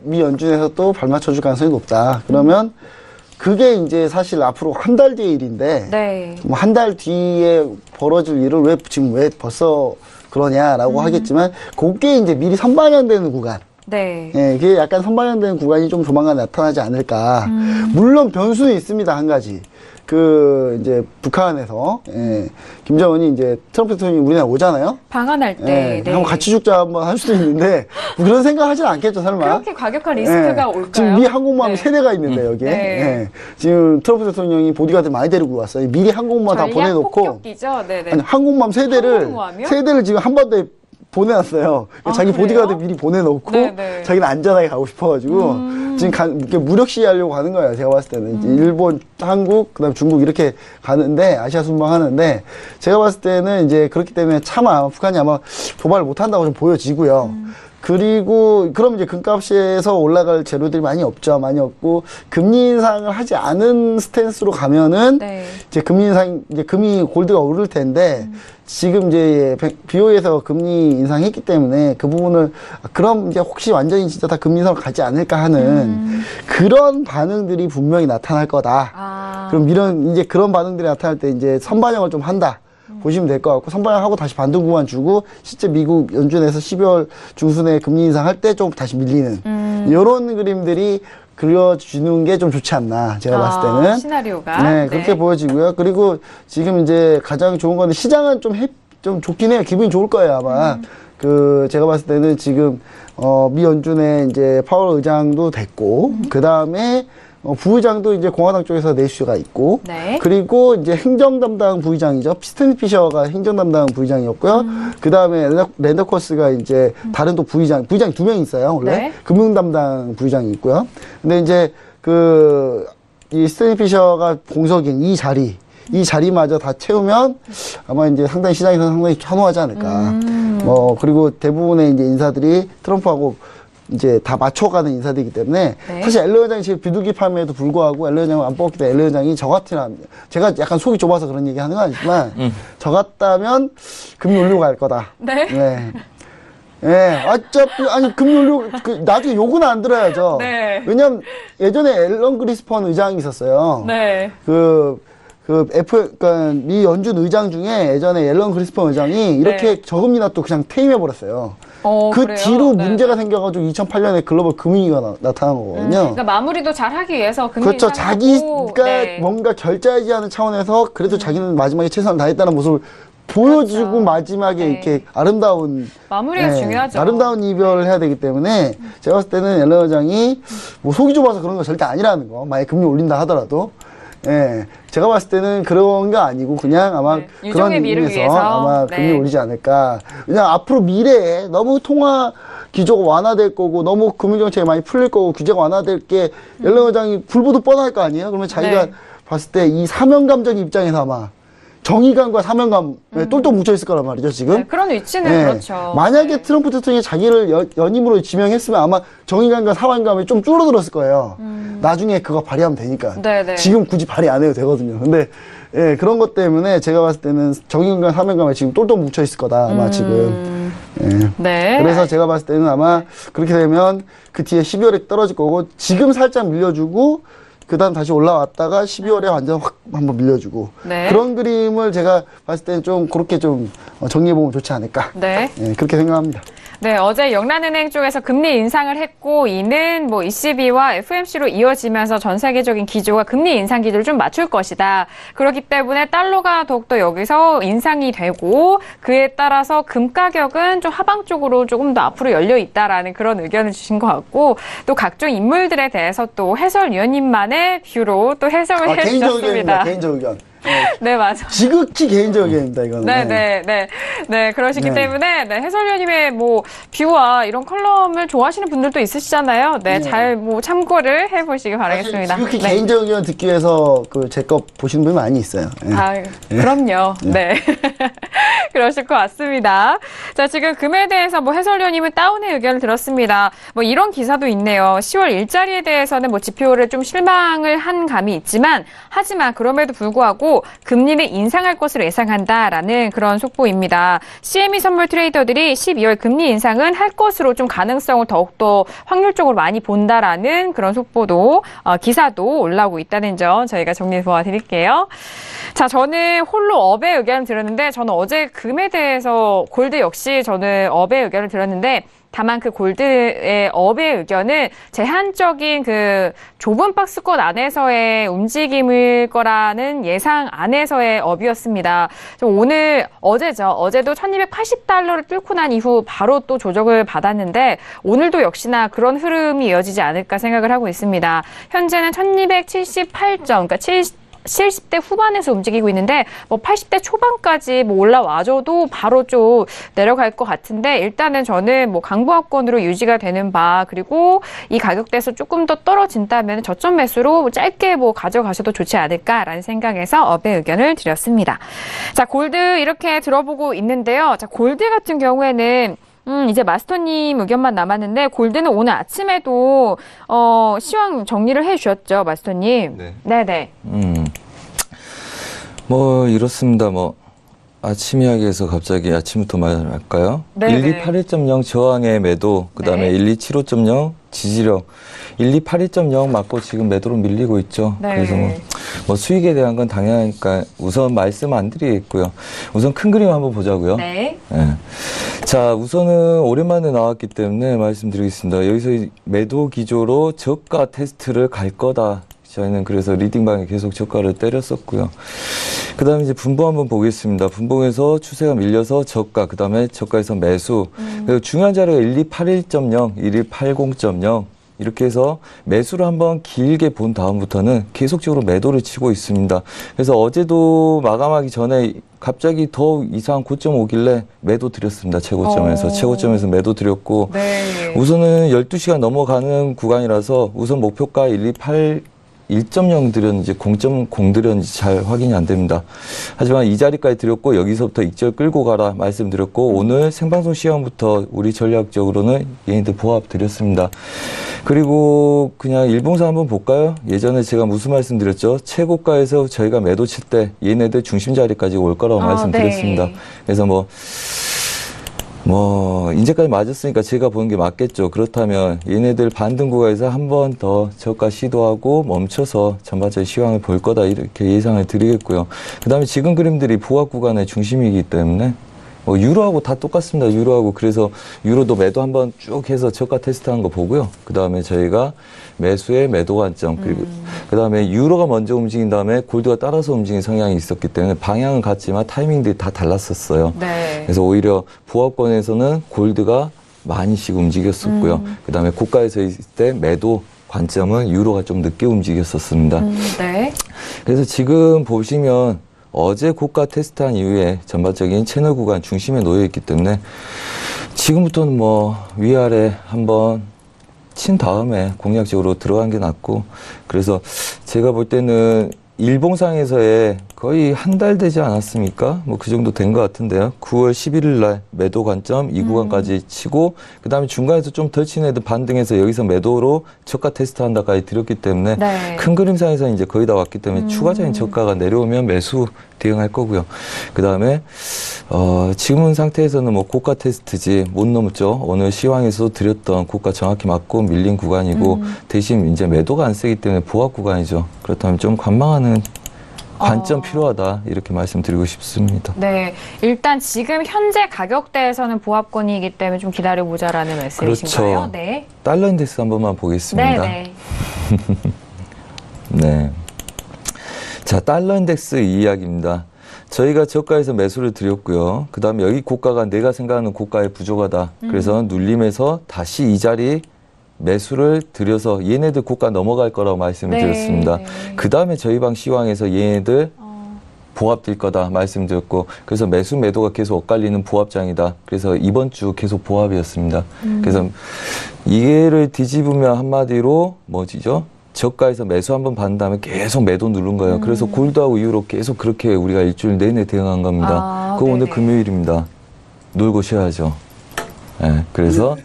미 연준에서 또 발맞춰 줄 가능성이 높다. 그러면 그게 이제 사실 앞으로 한 달 뒤의 일인데, 한 달 뒤에 벌어질 일을 왜 벌써 그러냐라고 하겠지만, 그게 이제 미리 선반영되는 구간. 예, 그게 약간 선반영되는 구간이 좀 조만간 나타나지 않을까. 물론 변수는 있습니다, 한 가지. 이제 북한에서, 김정은이 이제 트럼프 대통령이 우리나라 오잖아요? 방한할 때. 한번 같이 죽자 한번 할 수도 있는데, 그런 생각 하진 않겠죠, 설마. 그렇게 과격한 리스크가 올까요? 지금 미 항공모함이 3대가 있는데, 여기에. 지금 트럼프 대통령이 보디가드 많이 데리고 왔어요. 미리 항공모함 다 보내놓고. 폭격기죠? 아니, 항공모함 3대를 지금 한반도에 보내놨어요. 자기 그래요? 보디가드 미리 보내놓고 네네. 자기는 안전하게 가고 싶어가지고 지금 이렇게 무력 시위하려고 가는 거예요. 제가 봤을 때는 이제 일본, 한국, 그다음 중국 이렇게 가는데 아시아 순방하는데 제가 봤을 때는 이제 그렇기 때문에 차마 북한이 아마 도발을 못한다고 좀 보여지고요. 그리고 그럼 이제 금값에서 올라갈 재료들이 많이 없죠. 많이 없고 금리 인상을 하지 않은 스탠스로 가면은 네. 이제 금리 인상 이제 금이 골드가 오를 텐데 지금 이제 BOE에서 금리 인상했기 때문에 그 부분을 그럼 이제 혹시 완전히 진짜 다 금리 인상을 가지 않을까 하는 그런 반응들이 분명히 나타날 거다. 그럼 이제 그런 반응들이 나타날 때 이제 선반영을 좀 한다. 보시면 될 것 같고 선반영하고 다시 반등구간 주고 실제 미국 연준에서 12월 중순에 금리 인상할 때 좀 다시 밀리는 이런 그림들이 그려지는 게 좀 좋지 않나 제가 봤을 때는 시나리오가 네, 그렇게 보여지고요. 그리고 지금 이제 가장 좋은 건데 시장은 좀 좋긴 해요. 기분이 좋을 거예요 아마. 제가 봤을 때는 지금 미 연준의 이제 파월 의장도 됐고 그 다음에 부의장도 이제 공화당 쪽에서 내수가 있고, 네. 그리고 이제 행정 담당 부의장이죠. 스탠리 피셔가 행정 담당 부의장이었고요. 그 다음에 랜더 코스가 이제 다른 또 부의장이 2명 있어요, 원래. 네. 금융 담당 부의장이 있고요. 근데 이제 이 스탠리 피셔가 공석인 이 자리마저 다 채우면 아마 이제 상당히 시장에서 상당히 환호하지 않을까. 그리고 대부분의 이제 인사들이 트럼프하고 이제 다 맞춰가는 인사들이기 때문에 네. 사실 엘러 회장이 지금 비둘기 팔매에도 불구하고 엘러 회장을 안 뽑았기 때문에 엘러 회장이 저 같으면 제가 약간 속이 좁아서 그런 얘기 하는 건 아니지만 저 같다면 금리 올리고 갈 거다. 네. 네. 네. 어차피 아니 금리 올리고 나중에 욕은 안 들어야죠. 네. 왜냐면 예전에 앨런 그리스펀 의장이 있었어요. 네. 그러니까 미 연준 의장 중에 예전에 앨런 그리스펀 의장이 이렇게 저금리 놔두고 그냥 퇴임해버렸어요. 그 그래요? 뒤로 네. 문제가 생겨가지고 2008년에 글로벌 금융위기가 나타난 거거든요. 그러니까 마무리도 잘 하기 위해서 금리 그렇죠. 인상하고, 자기가 네. 뭔가 결제하지 않은 차원에서 그래도 자기는 마지막에 최선을 다했다는 모습을 보여주고 그렇죠. 마지막에 네. 이렇게 아름다운 마무리가 중요하죠. 아름다운 이별을 해야 되기 때문에 제가 봤을 때는 앨런 회장이 뭐 속이 좁아서 그런 거 절대 아니라는 거. 만약에 금리 올린다 하더라도. 예, 제가 봤을 때는 그런 게 아니고 그냥 아마 네, 그런 유종의 미를 의미에서 위해서. 아마 네. 금리 올리지 않을까. 왜냐면 앞으로 미래에 너무 통화 기조가 완화될 거고 너무 금융정책이 많이 풀릴 거고 규제가 완화될 게 앨런 회장이 불보듯 뻔할 거 아니에요. 그러면 자기가 네. 봤을 때 이 사명감적인 입장에서 아마 정의감과 사명감에 똘똘 뭉쳐 있을 거란 말이죠, 지금. 네, 그런 위치는 네. 그렇죠. 만약에 네. 트럼프 대통령이 자기를 연임으로 지명했으면 아마 정의감과 사명감이 좀 줄어들었을 거예요. 나중에 그거 발휘하면 되니까. 네네. 지금 굳이 발휘 안 해도 되거든요. 근데 예, 그런 것 때문에 제가 봤을 때는 정의감과 사명감에 지금 똘똘 뭉쳐 있을 거다, 아마 지금. 예. 네. 그래서 제가 봤을 때는 아마 그렇게 되면 그 뒤에 12월에 떨어질 거고 지금 살짝 밀려주고 그 다음 다시 올라왔다가 12월에 완전 확 한번 밀려주고 네. 그런 그림을 제가 봤을 때는 좀 그렇게 좀 정리해보면 좋지 않을까. 네. 예, 그렇게 생각합니다. 네, 어제 영란은행 쪽에서 금리 인상을 했고 이는 뭐 ECB와 FOMC로 이어지면서 전 세계적인 기조가 금리 인상 기조를 좀 맞출 것이다. 그렇기 때문에 달러가 더욱더 여기서 인상이 되고 그에 따라서 금 가격은 좀 하방 쪽으로 조금 더 앞으로 열려 있다라는 그런 의견을 주신 것 같고 또 각종 인물들에 대해서 또 해설위원님만의 뷰로 또 해석을 개인적 의견입니다. 해주셨습니다. 개인적 의견. 네, 맞아. 지극히 개인적 의견입니다, 이거는. 네, 그러시기 네. 때문에, 네, 해설위원님의 뭐, 뷰와 이런 컬럼을 좋아하시는 분들도 있으시잖아요. 네, 잘 뭐, 참고를 해보시기 바라겠습니다. 지극히 네. 개인적 의견 듣기 위해서 제 거 보시는 분이 많이 있어요. 예. 아, 그럼요. 네. 그러실 것 같습니다. 자, 지금 금에 대해서 뭐 해설위원님은 다운의 의견을 들었습니다. 뭐 이런 기사도 있네요. 10월 일자리에 대해서는 뭐 지표를 좀 실망을 한 감이 있지만, 하지만 그럼에도 불구하고 금리는 인상할 것으로 예상한다라는 그런 속보입니다. CME 선물 트레이더들이 12월 금리 인상은 할 것으로 좀 가능성을 더욱더 확률적으로 많이 본다라는 그런 속보도, 기사도 올라오고 있다는 점 저희가 정리해 보아드릴게요. 자, 저는 홀로 업의 의견을 들었는데, 저는 어제 금에 대해서 골드 역시 저는 업의 의견을 들었는데, 다만 그 골드의 업의 의견은 제한적인 그 좁은 박스권 안에서의 움직임일 거라는 예상 안에서의 업이었습니다. 어제도 1280달러를 뚫고 난 이후 바로 또 조정을 받았는데 오늘도 역시나 그런 흐름이 이어지지 않을까 생각을 하고 있습니다. 현재는 1278점, 그러니까 70대 후반에서 움직이고 있는데 뭐 80대 초반까지 뭐 올라와줘도 바로 좀 내려갈 것 같은데 일단은 저는 뭐 강보합권으로 유지가 되는 바 그리고 이 가격대에서 조금 더 떨어진다면 저점 매수로 짧게 뭐 가져가셔도 좋지 않을까라는 생각에서 업의 의견을 드렸습니다. 자, 골드 이렇게 들어보고 있는데요. 자, 골드 같은 경우에는 이제 마스터님 의견만 남았는데 골드는 오늘 아침에도 시황 정리를 해주셨죠, 마스터님. 네. 네네. 뭐 이렇습니다. 뭐 아침 이야기에서 갑자기 아침부터 말할까요? 네네. 1281.0 저항의 매도, 그 다음에 네. 1275.0 지지력, 1281.0 맞고 지금 매도로 밀리고 있죠. 네. 그래서 뭐 수익에 대한 건 당연하니까 우선 말씀 안 드리겠고요. 우선 큰 그림 한번 보자고요. 네. 네. 자, 우선은 오랜만에 나왔기 때문에 말씀드리겠습니다. 여기서 매도 기조로 저가 테스트를 갈 거다. 저희는 그래서 리딩방에 계속 저가를 때렸었고요. 그 다음에 이제 분봉 한번 보겠습니다. 분봉에서 추세가 밀려서 저가, 그 다음에 저가에서 매수. 그리고 중요한 자료가 1281.0, 1280.0. 이렇게 해서 매수를 한번 길게 본 다음부터는 계속적으로 매도를 치고 있습니다. 그래서 어제도 마감하기 전에 갑자기 더 이상한 고점 오길래 매도 드렸습니다. 최고점에서. 최고점에서 매도 드렸고. 네. 우선은 12시간 넘어가는 구간이라서 우선 목표가 1.0 드렸는지 0.0 드렸는지 잘 확인이 안 됩니다. 하지만 이 자리까지 드렸고 여기서부터 익절 끌고 가라 말씀드렸고 오늘 생방송 시간부터 우리 전략적으로는 얘네들 보합 드렸습니다. 그리고 그냥 일봉상 한번 볼까요? 예전에 제가 무슨 말씀 드렸죠? 최고가에서 저희가 매도 칠 때 얘네들 중심 자리까지 올 거라고 말씀드렸습니다. 네. 그래서 이제까지 맞았으니까 제가 보는 게 맞겠죠. 그렇다면 얘네들 반등 구간에서 한 번 더 저가 시도하고 멈춰서 전반적인 시황을 볼 거다 이렇게 예상을 드리겠고요. 그 다음에 지금 그림들이 보합 구간의 중심이기 때문에 유로하고 다 똑같습니다. 유로하고 그래서 유로도 매도 한번 쭉 해서 저가 테스트한 거 보고요. 그 다음에 저희가 매수의 매도 관점 그리고 그 다음에 유로가 먼저 움직인 다음에 골드가 따라서 움직인 성향이 있었기 때문에 방향은 같지만 타이밍들이 다 달랐었어요. 네. 그래서 오히려 보합권에서는 골드가 많이씩 움직였었고요. 그 다음에 고가에서 있을 때 매도 관점은 유로가 좀 늦게 움직였었습니다. 네. 그래서 지금 보시면 어제 고가 테스트한 이후에 전반적인 채널 구간 중심에 놓여 있기 때문에 지금부터는 위아래 한번 친 다음에 공략적으로 들어간 게 낫고 그래서 제가 볼 때는 일봉상에서의 거의 한 달 되지 않았습니까? 그 정도 된 것 같은데요. 9월 11일 날 매도 관점 이 구간까지 치고 그 다음에 중간에서 좀 덜 친 애들 반등해서 여기서 매도로 저가 테스트 한다까지 드렸기 때문에 네. 큰 그림상에서 이제 거의 다 왔기 때문에 추가적인 저가가 내려오면 매수 대응할 거고요. 그 다음에 지금 상태에서는 고가 테스트지 못 넘었죠. 오늘 시황에서 드렸던 고가 정확히 맞고 밀린 구간이고 대신 이제 매도가 안 세기 때문에 보합 구간이죠. 그렇다면 좀 관망하는 관점 필요하다 이렇게 말씀드리고 싶습니다. 네, 일단 지금 현재 가격대에서는 보합권이기 때문에 좀 기다려보자라는 말씀이신가요? 그렇죠. 네. 달러 인덱스 한 번만 보겠습니다. 네. 네. 자, 달러 인덱스 이야기입니다. 저희가 저가에서 매수를 드렸고요. 그 다음에 여기 고가가 내가 생각하는 고가에 부족하다. 그래서 눌림에서 다시 이 자리 매수를 드려서 얘네들 고가 넘어갈 거라고 말씀을 드렸습니다. 그 다음에 저희 방 시황에서 얘네들 보합될 거다 말씀드렸고 그래서 매수 매도가 계속 엇갈리는 보합장이다. 그래서 이번 주 계속 보합이었습니다. 그래서 이해를 뒤집으면 한마디로 뭐지죠? 저가에서 매수 한번 받은 다음에 계속 매도 누른 거예요. 그래서 골드하고 유로 계속 그렇게 우리가 일주일 내내 대응한 겁니다. 그거 오늘 금요일입니다. 놀고 쉬어야죠. 네, 그래서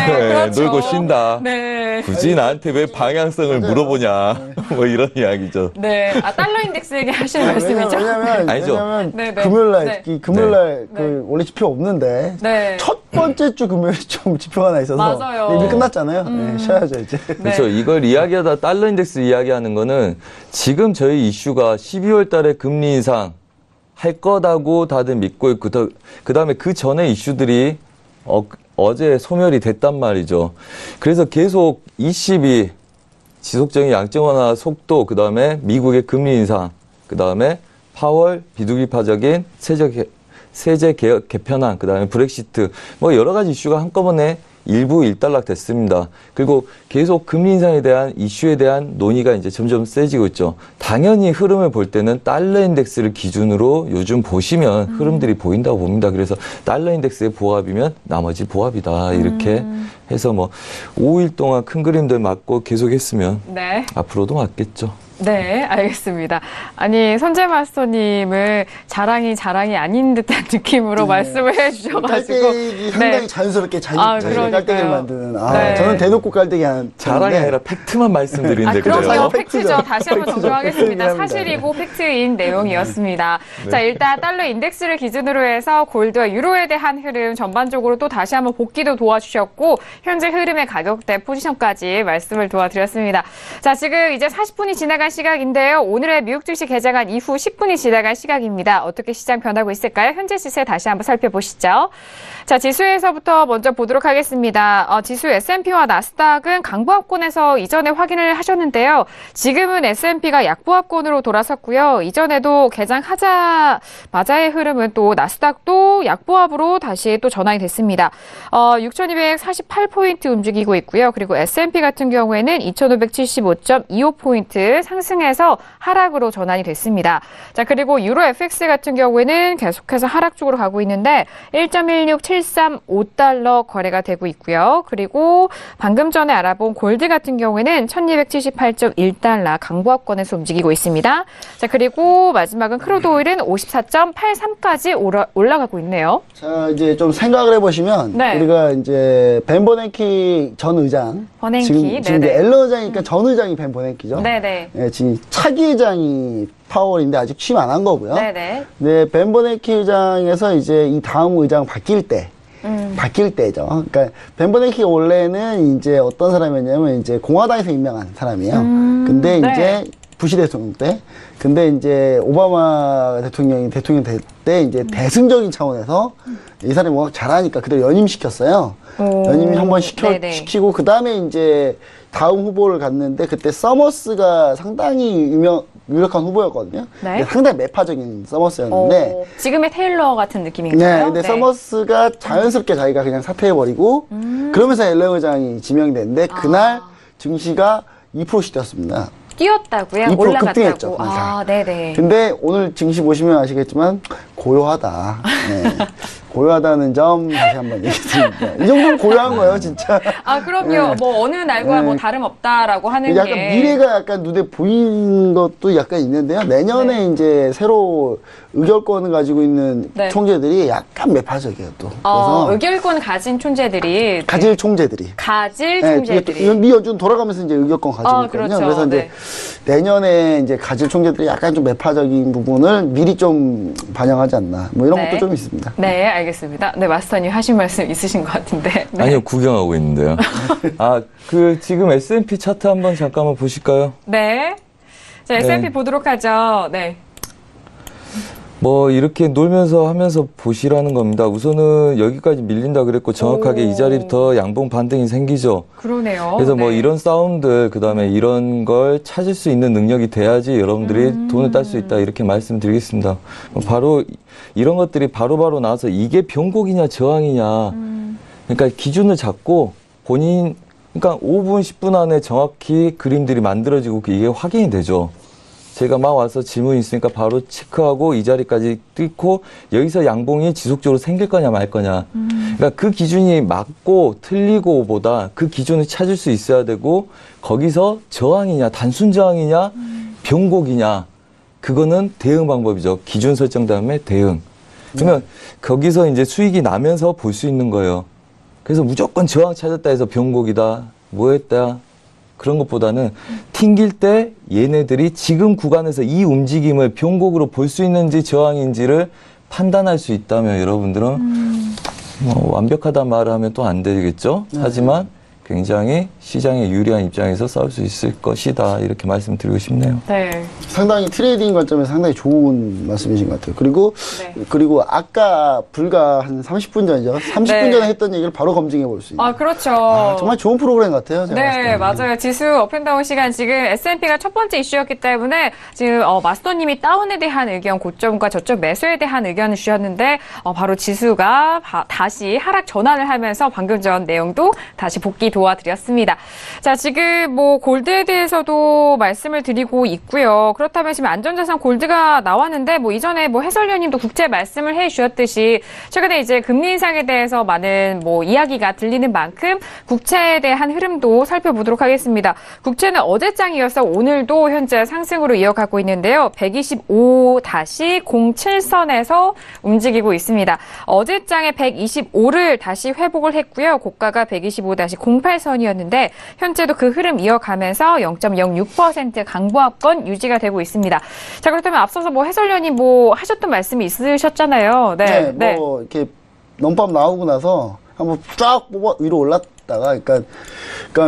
그렇죠. 놀고 쉰다. 네. 굳이 나한테 왜 방향성을 물어보냐 이런 이야기죠. 네, 달러 인덱스 얘기하시는 말씀이죠? 아니죠. 왜냐면 금요일날 금요일날 네. 원래 지표 없는데 네. 첫 번째 주 금요일에 좀 지표가 하나 있어서 맞아요. 이미 끝났잖아요. 네, 쉬어야죠 이제. 그렇죠. 이걸 이야기하다 달러 인덱스 이야기하는 거는 지금 저희 이슈가 12월 달에 금리 인상 할 거다고 다들 믿고 있고 그 다음에 그 전에 이슈들이 어제 소멸이 됐단 말이죠. 그래서 계속 22 지속적인 양적 완화 속도 그 다음에 미국의 금리 인상 그 다음에 파월 비둘기파적인 세제 개혁 개편안 그 다음에 브렉시트 여러 가지 이슈가 한꺼번에 일부 일단락 됐습니다. 그리고 계속 금리 인상에 대한 이슈에 대한 논의가 이제 점점 세지고 있죠. 당연히 흐름을 볼 때는 달러 인덱스를 기준으로 요즘 보시면 흐름들이 보인다고 봅니다. 그래서 달러 인덱스의 보합이면 나머지 보합이다. 이렇게 해서 뭐 5일 동안 큰 그림들 맞고 계속했으면 네. 앞으로도 맞겠죠. 네, 알겠습니다. 아니, 선재 마스터님을 자랑이 아닌 듯한 느낌으로 말씀을 해주셔가지고. 깔때기 상당히 자연스럽게 자기가 깔때기를 만드는. 네. 저는 대놓고 깔때기 하는. 자랑이 아니라 팩트만 말씀드리는데 그럼요. 그래요. 팩트죠. 다시 한번 정정하겠습니다. 사실이고 팩트인 내용이었습니다. 네. 자, 일단 달러 인덱스를 기준으로 해서 골드와 유로에 대한 흐름 전반적으로 또 다시 한번 복귀도 도와주셨고 현재 흐름의 가격대 포지션까지 말씀을 도와드렸습니다. 자, 지금 이제 40분이 지나간 시각인데요. 오늘의 미국 증시 개장한 이후 10분이 지나간 시각입니다. 어떻게 시장 변하고 있을까요? 현재 시세 다시 한번 살펴보시죠. 자, 지수에서부터 먼저 보도록 하겠습니다. 지수 S&P와 나스닥은 강보합권에서 이전에 확인을 하셨는데요. 지금은 S&P가 약보합권으로 돌아섰고요. 이전에도 개장하자마자의 흐름은 또 나스닥도 약보합으로 다시 또 전환이 됐습니다. 6,248포인트 움직이고 있고요. 그리고 S&P 같은 경우에는 2,575.25포인트 상승해서 하락으로 전환이 됐습니다. 자, 그리고 유로 FX 같은 경우에는 계속해서 하락 쪽으로 가고 있는데 1.16735달러 거래가 되고 있고요. 그리고 방금 전에 알아본 골드 같은 경우에는 1278.1달러 강보합권에서 움직이고 있습니다. 자, 그리고 마지막은 크루드 오일은 54.83까지 올라가고 있네요. 자, 이제 좀 생각을 해보시면 네. 우리가 이제 벤 버냉키 전 의장 버냉키, 지금 이제 앨런 의장이니까 전 의장이 벤 버냉키죠. 네네. 네, 지금 차기 의장이 파월인데 아직 취임 안 한 거고요. 네네. 네, 벤 버냉키 의장에서 이제 이 다음 의장 바뀔 때죠. 그러니까 벤 버냉키가 원래는 이제 어떤 사람이었냐면 이제 공화당에서 임명한 사람이에요. 근데 네. 이제 부시 대통령 때, 근데 이제 오바마 대통령 될 때 이제 대승적인 차원에서 이 사람이 워낙 잘하니까 그대로 연임시켰어요. 연임 한번 시키고 그 다음에 이제 다음 후보를 갔는데 그때 서머스가 상당히 유력한 후보였거든요. 네. 상당히 매파적인 서머스였는데 지금의 테일러 같은 느낌인가요? 네, 근데 서머스가 자연스럽게 자기가 그냥 사퇴해버리고 그러면서 앨런 의장이 지명됐는데 그날 증시가 2%씩 뛰었습니다. 뛰었다고요? 2% 올라갔다고? 급등했죠. 네네. 근데 오늘 증시 보시면 아시겠지만 고요하다. 네. 고요하다는 점 다시 한번 얘기드립니다. 이 정도면 고요한 거예요, 진짜. 그럼요. 네. 뭐 어느 날과 뭐 다름없다라고 하는 약간 게. 미래가 약간 눈에 보이는 것도 약간 있는데요. 내년에 이제 새로 의결권을 가지고 있는 총재들이 약간 매파적이에요, 또. 그래서 의결권 가진 총재들이. 가질 총재들이. 미 연준 돌아가면서 이제 의결권 가지고 있거든요. 그렇죠. 그래서 이제 내년에 이제 가질 총재들이 약간 좀 매파적인 부분을 미리 좀 반영하지 않나. 뭐 이런 것도 좀 있습니다. 네, 알겠습니다. 네, 마스터님 하신 말씀 있으신 것 같은데. 네. 아니요, 구경하고 있는데요. 지금 S&P 차트 한번 잠깐만 보실까요? 네. 자, S&P 보도록 하죠. 네. 뭐 이렇게 놀면서 하면서 보시라는 겁니다. 우선은 여기까지 밀린다 그랬고 정확하게 이 자리부터 양봉 반등이 생기죠. 그러네요. 그래서 뭐 이런 싸움들 그다음에 이런 걸 찾을 수 있는 능력이 돼야지 여러분들이 돈을 딸 수 있다 이렇게 말씀드리겠습니다. 바로 이런 것들이 바로바로 나와서 이게 변곡이냐 저항이냐 그러니까 기준을 잡고 그러니까 5분 10분 안에 정확히 그림들이 만들어지고 이게 확인이 되죠. 제가 막 와서 질문이 있으니까 바로 체크하고 이 자리까지 뚫고 여기서 양봉이 지속적으로 생길 거냐 말 거냐. 그러니까 그 기준이 맞고 틀리고 보다 그 기준을 찾을 수 있어야 되고 거기서 저항이냐 단순 저항이냐 변곡이냐 그거는 대응 방법이죠. 기준 설정 다음에 대응. 그러면 거기서 이제 수익이 나면서 볼 수 있는 거예요. 그래서 무조건 저항 찾았다 해서 변곡이다 뭐 했다 그런 것보다는 튕길 때 얘네들이 지금 구간에서 이 움직임을 변곡으로 볼 수 있는지 저항인지를 판단할 수 있다면 여러분들은 뭐 완벽하다 말을 하면 또 안 되겠죠. 하지만 굉장히 시장에 유리한 입장에서 싸울 수 있을 것이다. 이렇게 말씀드리고 싶네요. 네. 상당히 트레이딩 관점에서 상당히 좋은 말씀이신 것 같아요. 네. 그리고 아까 불과 한 30분 전이죠. 30분 네. 전에 했던 얘기를 바로 검증해 볼 수 있는. 아, 그렇죠. 정말 좋은 프로그램 같아요. 제가 봤을 네, 때는. 맞아요. 지수 업앤다운 시간 지금 S&P가 첫 번째 이슈였기 때문에 지금 마스터님이 다운에 대한 의견, 고점과 저점 매수에 대한 의견을 주셨는데 바로 지수가 다시 하락 전환을 하면서 방금 전 내용도 다시 복귀 도와드렸습니다. 자, 지금 뭐 골드에 대해서도 말씀을 드리고 있고요. 그렇다면 지금 안전자산 골드가 나왔는데 뭐 이전에 뭐 해설위원님도 국채 말씀을 해주셨듯이 최근에 이제 금리 인상에 대해서 많은 뭐 이야기가 들리는 만큼 국채에 대한 흐름도 살펴보도록 하겠습니다. 국채는 어제장이어서 오늘도 현재 상승으로 이어가고 있는데요. 125-07선에서 움직이고 있습니다. 어제장에 125를 다시 회복을 했고요. 고가가 125-08선이었는데 현재도 그 흐름 이어가면서 0.06% 강보합권 유지가 되고 있습니다. 자, 그렇다면 앞서서 뭐 해설위원님 뭐 하셨던 말씀이 있으셨잖아요. 네, 뭐 이렇게 넘밥 나오고 나서 한번 쫙 뽑아 위로 올랐다가 그러니까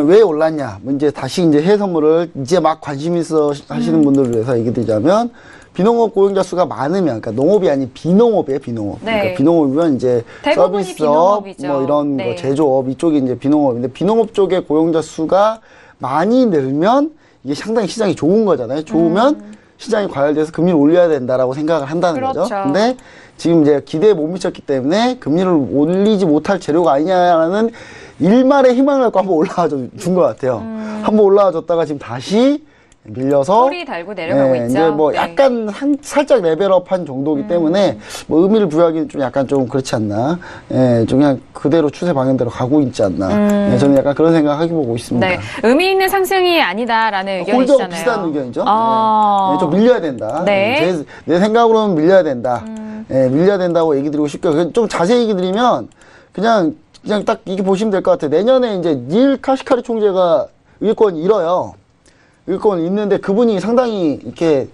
왜 올랐냐? 이제 다시 이제 해외 선물을 이제 막 관심 있어 하시는 분들을 위해서 얘기드리자면 비농업 고용자 수가 많으면, 그러니까 농업이 아닌 비농업이에요, 비농업. 네. 그러니까 비농업이면 이제 대부분이 서비스업, 비농업이죠. 뭐 이런 네. 거 제조업 이쪽이 이제 비농업인데 비농업 쪽에 고용자 수가 많이 늘면 이게 상당히 시장이 좋은 거잖아요. 좋으면 시장이 과열돼서 금리를 올려야 된다라고 생각을 한다는 그렇죠. 거죠. 근데 지금 이제 기대에 못 미쳤기 때문에 금리를 올리지 못할 재료가 아니냐라는 일말의 희망을 갖고 한번 올라와 준 것 같아요. 한번 올라와 줬다가 지금 다시 밀려서 소리 달고 내려가고 있죠. 이제 뭐 네. 약간 살짝 레벨업한 정도이기 때문에 뭐 의미를 부여하기는 좀 약간 좀 그렇지 않나. 예, 좀 그냥 그대로 추세 방향대로 가고 있지 않나. 예, 저는 약간 그런 생각하기 보고 있습니다. 네, 의미 있는 상승이 아니다라는 홀드하고 의견이시잖아요. 비슷한 의견이죠. 아. 예, 좀 밀려야 된다. 네. 내 생각으로는 밀려야 된다. 예, 밀려야 된다고 얘기 드리고 싶고요. 좀 자세히 얘기 드리면 그냥 딱 이렇게 보시면 될 것 같아요. 내년에 이제 닐 카시카리 총재가 의회권 잃어요. 의회권 있는데 그분이 상당히 이렇게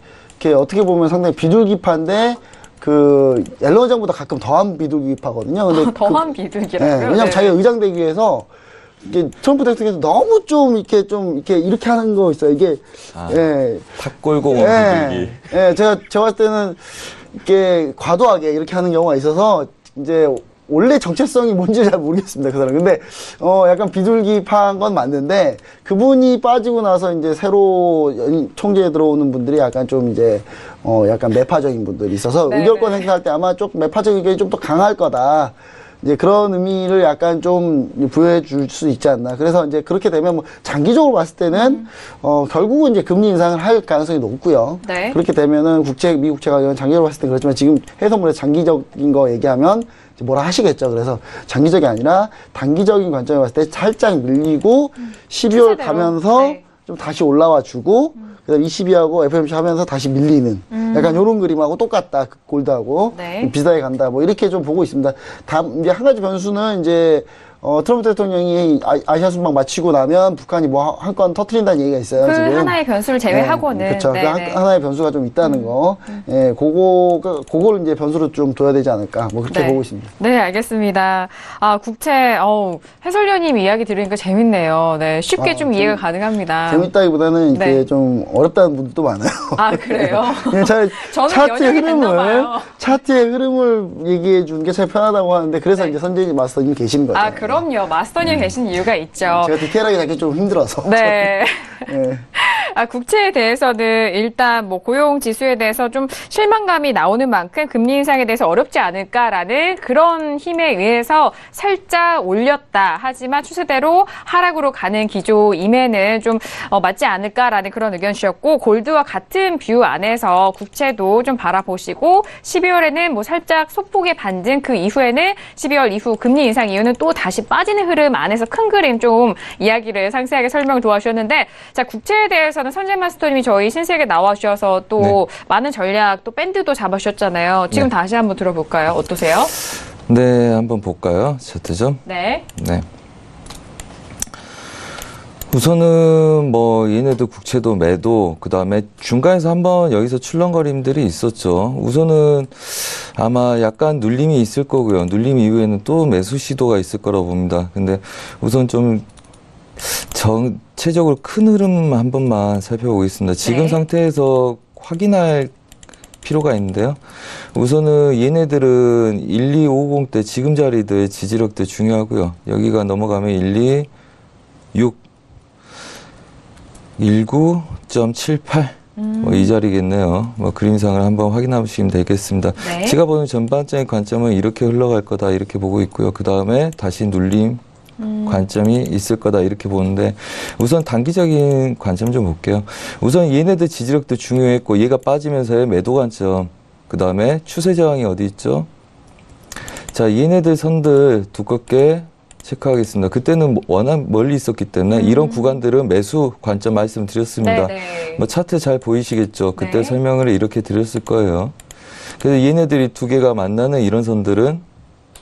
어떻게 보면 상당히 비둘기파인데 그 옐런 의장보다 가끔 더한 비둘기파거든요. 근데 더한 비둘기라고요? 네, 왜냐면 네. 자기가 의장 되기 위해서 이게 트럼프 대통령께서 너무 좀 이렇게 하는 거 있어요. 이게 탁 골고 온 비둘기. 제가 봤을 때는 이렇게 과도하게 이렇게 하는 경우가 있어서 이제 원래 정체성이 뭔지 잘 모르겠습니다, 그 사람. 근데, 약간 비둘기파인 건 맞는데, 그분이 빠지고 나서 이제 새로 총재에 들어오는 분들이 약간 좀 이제, 약간 매파적인 분들이 있어서 네네. 의결권 행사할 때 아마 좀 매파적인 의견이 좀 더 강할 거다. 이제 그런 의미를 약간 좀 부여해 줄 수 있지 않나. 그래서 이제 그렇게 되면 뭐 장기적으로 봤을 때는, 결국은 이제 금리 인상을 할 가능성이 높고요. 네. 그렇게 되면은 미국채 가격은 장기적으로 봤을 때 그렇지만 지금 해외선물의 장기적인 거 얘기하면 뭐라 하시겠죠. 그래서 장기적이 아니라 단기적인 관점에 봤을 때 살짝 밀리고 12월 추세대로. 가면서 네. 좀 다시 올라와 주고 그다음 22하고 FMC 하면서 다시 밀리는 약간 요런 그림하고 똑같다. 그 골드하고 네. 비슷하게 간다. 뭐 이렇게 좀 보고 있습니다. 이제 한 가지 변수는 이제 트럼프 대통령이 아시아 순방 마치고 나면 북한이 뭐 한 건 터트린다는 얘기가 있어요. 그 지금. 하나의 변수를 제외하고는. 그렇죠. 네, 그 네. 하나의 변수가 좀 있다는 거. 예, 그거를 이제 변수로 좀 둬야 되지 않을까. 뭐 그렇게 네. 보고 있습니다. 네, 알겠습니다. 국채, 해설위원님 이야기 들으니까 재밌네요. 네, 쉽게 좀 이해가 가능합니다. 재밌다기보다는 이렇게 네. 좀 어렵다는 분들도 많아요. 아, 그래요? 그냥 저는 차트의 연연이 됐나 봐요. 차트의 흐름을 얘기해 주는 게 제일 편하다고 하는데 그래서 네. 이제 선재님 마스터님 계시는 거죠. 아, 그럼요. 마스터님 계신 이유가 있죠. 제가 디테일하게 하기 좀 힘들어서. 네. 예. 국채에 대해서는 일단 뭐 고용 지수에 대해서 좀 실망감이 나오는 만큼 금리 인상에 대해서 어렵지 않을까라는 그런 힘에 의해서 살짝 올렸다. 하지만 추세대로 하락으로 가는 기조임에는 좀 맞지 않을까라는 그런 의견 주셨고 골드와 같은 뷰 안에서 국채도 좀 바라보시고 12월에는 뭐 살짝 소폭의 반등 그 이후에는 12월 이후 금리 인상 이후는 또 다시 빠지는 흐름 안에서 큰 그림 좀 이야기를 상세하게 설명 도와주셨는데 자 국채에 대해서는 선재 마스터님이 저희 신세계 나와주셔서 또 네. 많은 전략 또 밴드도 잡으셨잖아요. 지금 네. 다시 한번 들어볼까요? 어떠세요? 네, 한번 볼까요? 차트점. 네. 네. 우선은 뭐 얘네도 국채도 매도 그다음에 중간에서 한번 여기서 출렁거림들이 있었죠. 우선은 아마 약간 눌림이 있을 거고요. 눌림 이후에는 또 매수 시도가 있을 거라고 봅니다. 근데 우선 좀 전체적으로 큰 흐름 한 번만 살펴보겠습니다. 지금 네. 상태에서 확인할 필요가 있는데요. 우선은 얘네들은 12550대 지금 자리들 지지력도 중요하고요. 여기가 넘어가면 126 19.78 이 자리겠네요. 그림상을 한번 확인하시면 되겠습니다. 네. 제가 보는 전반적인 관점은 이렇게 흘러갈 거다 이렇게 보고 있고요. 그 다음에 다시 눌림 관점이 있을 거다 이렇게 보는데 우선 단기적인 관점 좀 볼게요. 우선 얘네들 지지력도 중요했고 얘가 빠지면서의 매도 관점, 그 다음에 추세 저항이 어디 있죠? 자, 얘네들 선들 두껍게 체크하겠습니다. 그때는 워낙 멀리 있었기 때문에 이런 구간들은 매수 관점 말씀드렸습니다. 네네. 차트 잘 보이시겠죠? 그때 네. 설명을 이렇게 드렸을 거예요. 그래서 얘네들이 두 개가 만나는 이런 선들은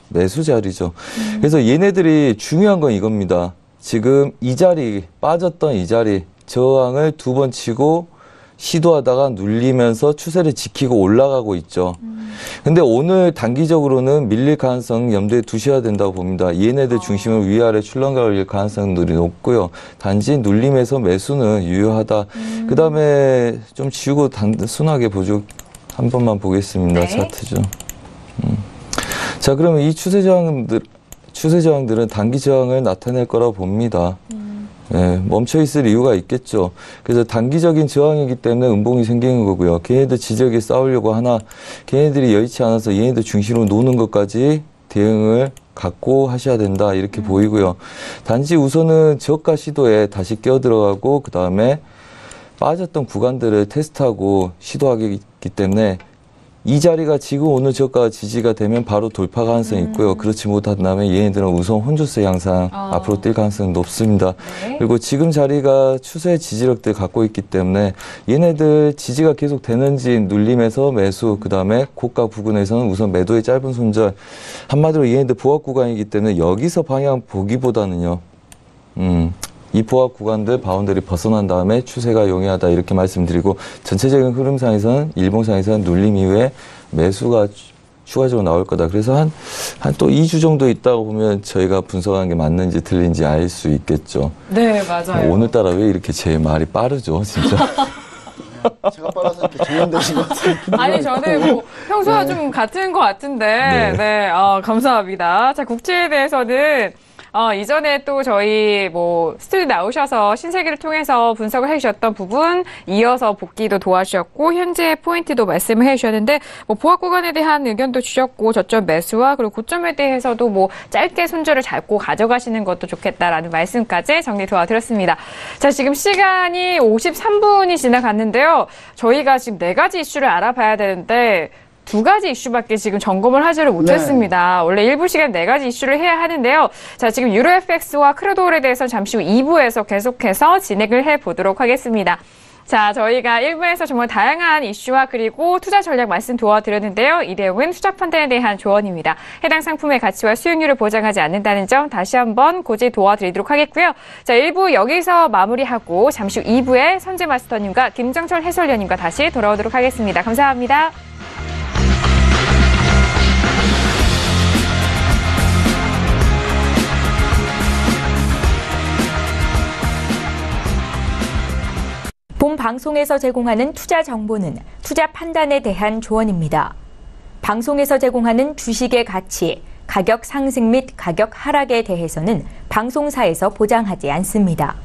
매수 자리죠. 그래서 얘네들이 중요한 건 이겁니다. 지금 이 자리, 빠졌던 이 자리, 저항을 두 번 치고 시도하다가 눌리면서 추세를 지키고 올라가고 있죠. 근데 오늘 단기적으로는 밀릴 가능성 염두에 두셔야 된다고 봅니다. 얘네들 중심으로 위아래 출렁가 올릴 가능성들이 높고요. 단지 눌림에서 매수는 유효하다. 그 다음에 좀 지우고 단순하게 보죠. 한 번만 보겠습니다. 네. 차트 좀. 자, 그러면 이 추세 저항들은 단기 저항을 나타낼 거라고 봅니다. 예, 멈춰 있을 이유가 있겠죠. 그래서 단기적인 저항이기 때문에 음봉이 생기는 거고요. 걔네들 지지력에 싸우려고 하나, 걔네들이 여의치 않아서 얘네들 중심으로 노는 것까지 대응을 갖고 하셔야 된다 이렇게 보이고요. 단지 우선은 저가 시도에 다시 끼어들어가고 그 다음에 빠졌던 구간들을 테스트하고 시도하기 때문에 이 자리가 지금 오늘 저가 지지가 되면 바로 돌파 가능성이 있고요. 그렇지 못한다면 얘네들은 우선 혼조세 양상 앞으로 뛸 가능성이 높습니다. 네. 그리고 지금 자리가 추세 지지력들 갖고 있기 때문에 얘네들 지지가 계속 되는지 눌림에서 매수, 그 다음에 고가 부근에서는 우선 매도의 짧은 손절. 한마디로 얘네들 보합 구간이기 때문에 여기서 방향 보기보다는요. 이 보합 구간들 바운더리 벗어난 다음에 추세가 용이하다 이렇게 말씀드리고 전체적인 흐름상에서는 일봉상에서는 눌림 이후에 매수가 추가적으로 나올 거다. 그래서 한 또 2주 정도 있다고 보면 저희가 분석한 게 맞는지 틀린지 알 수 있겠죠. 네, 맞아요. 오늘따라 왜 이렇게 제 말이 빠르죠, 진짜. 제가 빨라서 이렇게 정연되신 것 같아요. 아니, 저는 뭐 평소와 좀 같은 것 같은데, 네, 감사합니다. 자, 국채에 대해서는 이전에 또 저희 뭐 스튜디오 나오셔서 신세계를 통해서 분석을 해주셨던 부분 이어서 복귀도 도와주셨고 현재 포인트도 말씀을 해주셨는데 뭐 보합 구간에 대한 의견도 주셨고 저점 매수와 그리고 고점에 대해서도 뭐 짧게 손절을 잡고 가져가시는 것도 좋겠다라는 말씀까지 정리 도와드렸습니다. 자, 지금 시간이 53분이 지나갔는데요. 저희가 지금 4가지 이슈를 알아봐야 되는데 2가지 이슈밖에 지금 점검을 하지를 못했습니다. 원래 일부 시간 4가지 이슈를 해야 하는데요. 자, 지금 유로 FX와 크루드올에 대해서 잠시 후 2부에서 계속해서 진행을 해보도록 하겠습니다. 자, 저희가 1부에서 정말 다양한 이슈와 그리고 투자 전략 말씀 도와드렸는데요. 이 내용은 투자 판단에 대한 조언입니다. 해당 상품의 가치와 수익률을 보장하지 않는다는 점 다시 한번 고지 도와드리도록 하겠고요. 자, 1부 여기서 마무리하고 잠시 후 2부에 선재 마스터님과 김정철 해설위원님과 다시 돌아오도록 하겠습니다. 감사합니다. 본 방송에서 제공하는 투자 정보는 투자 판단에 대한 조언입니다. 방송에서 제공하는 주식의 가치, 가격 상승 및 가격 하락에 대해서는 방송사에서 보장하지 않습니다.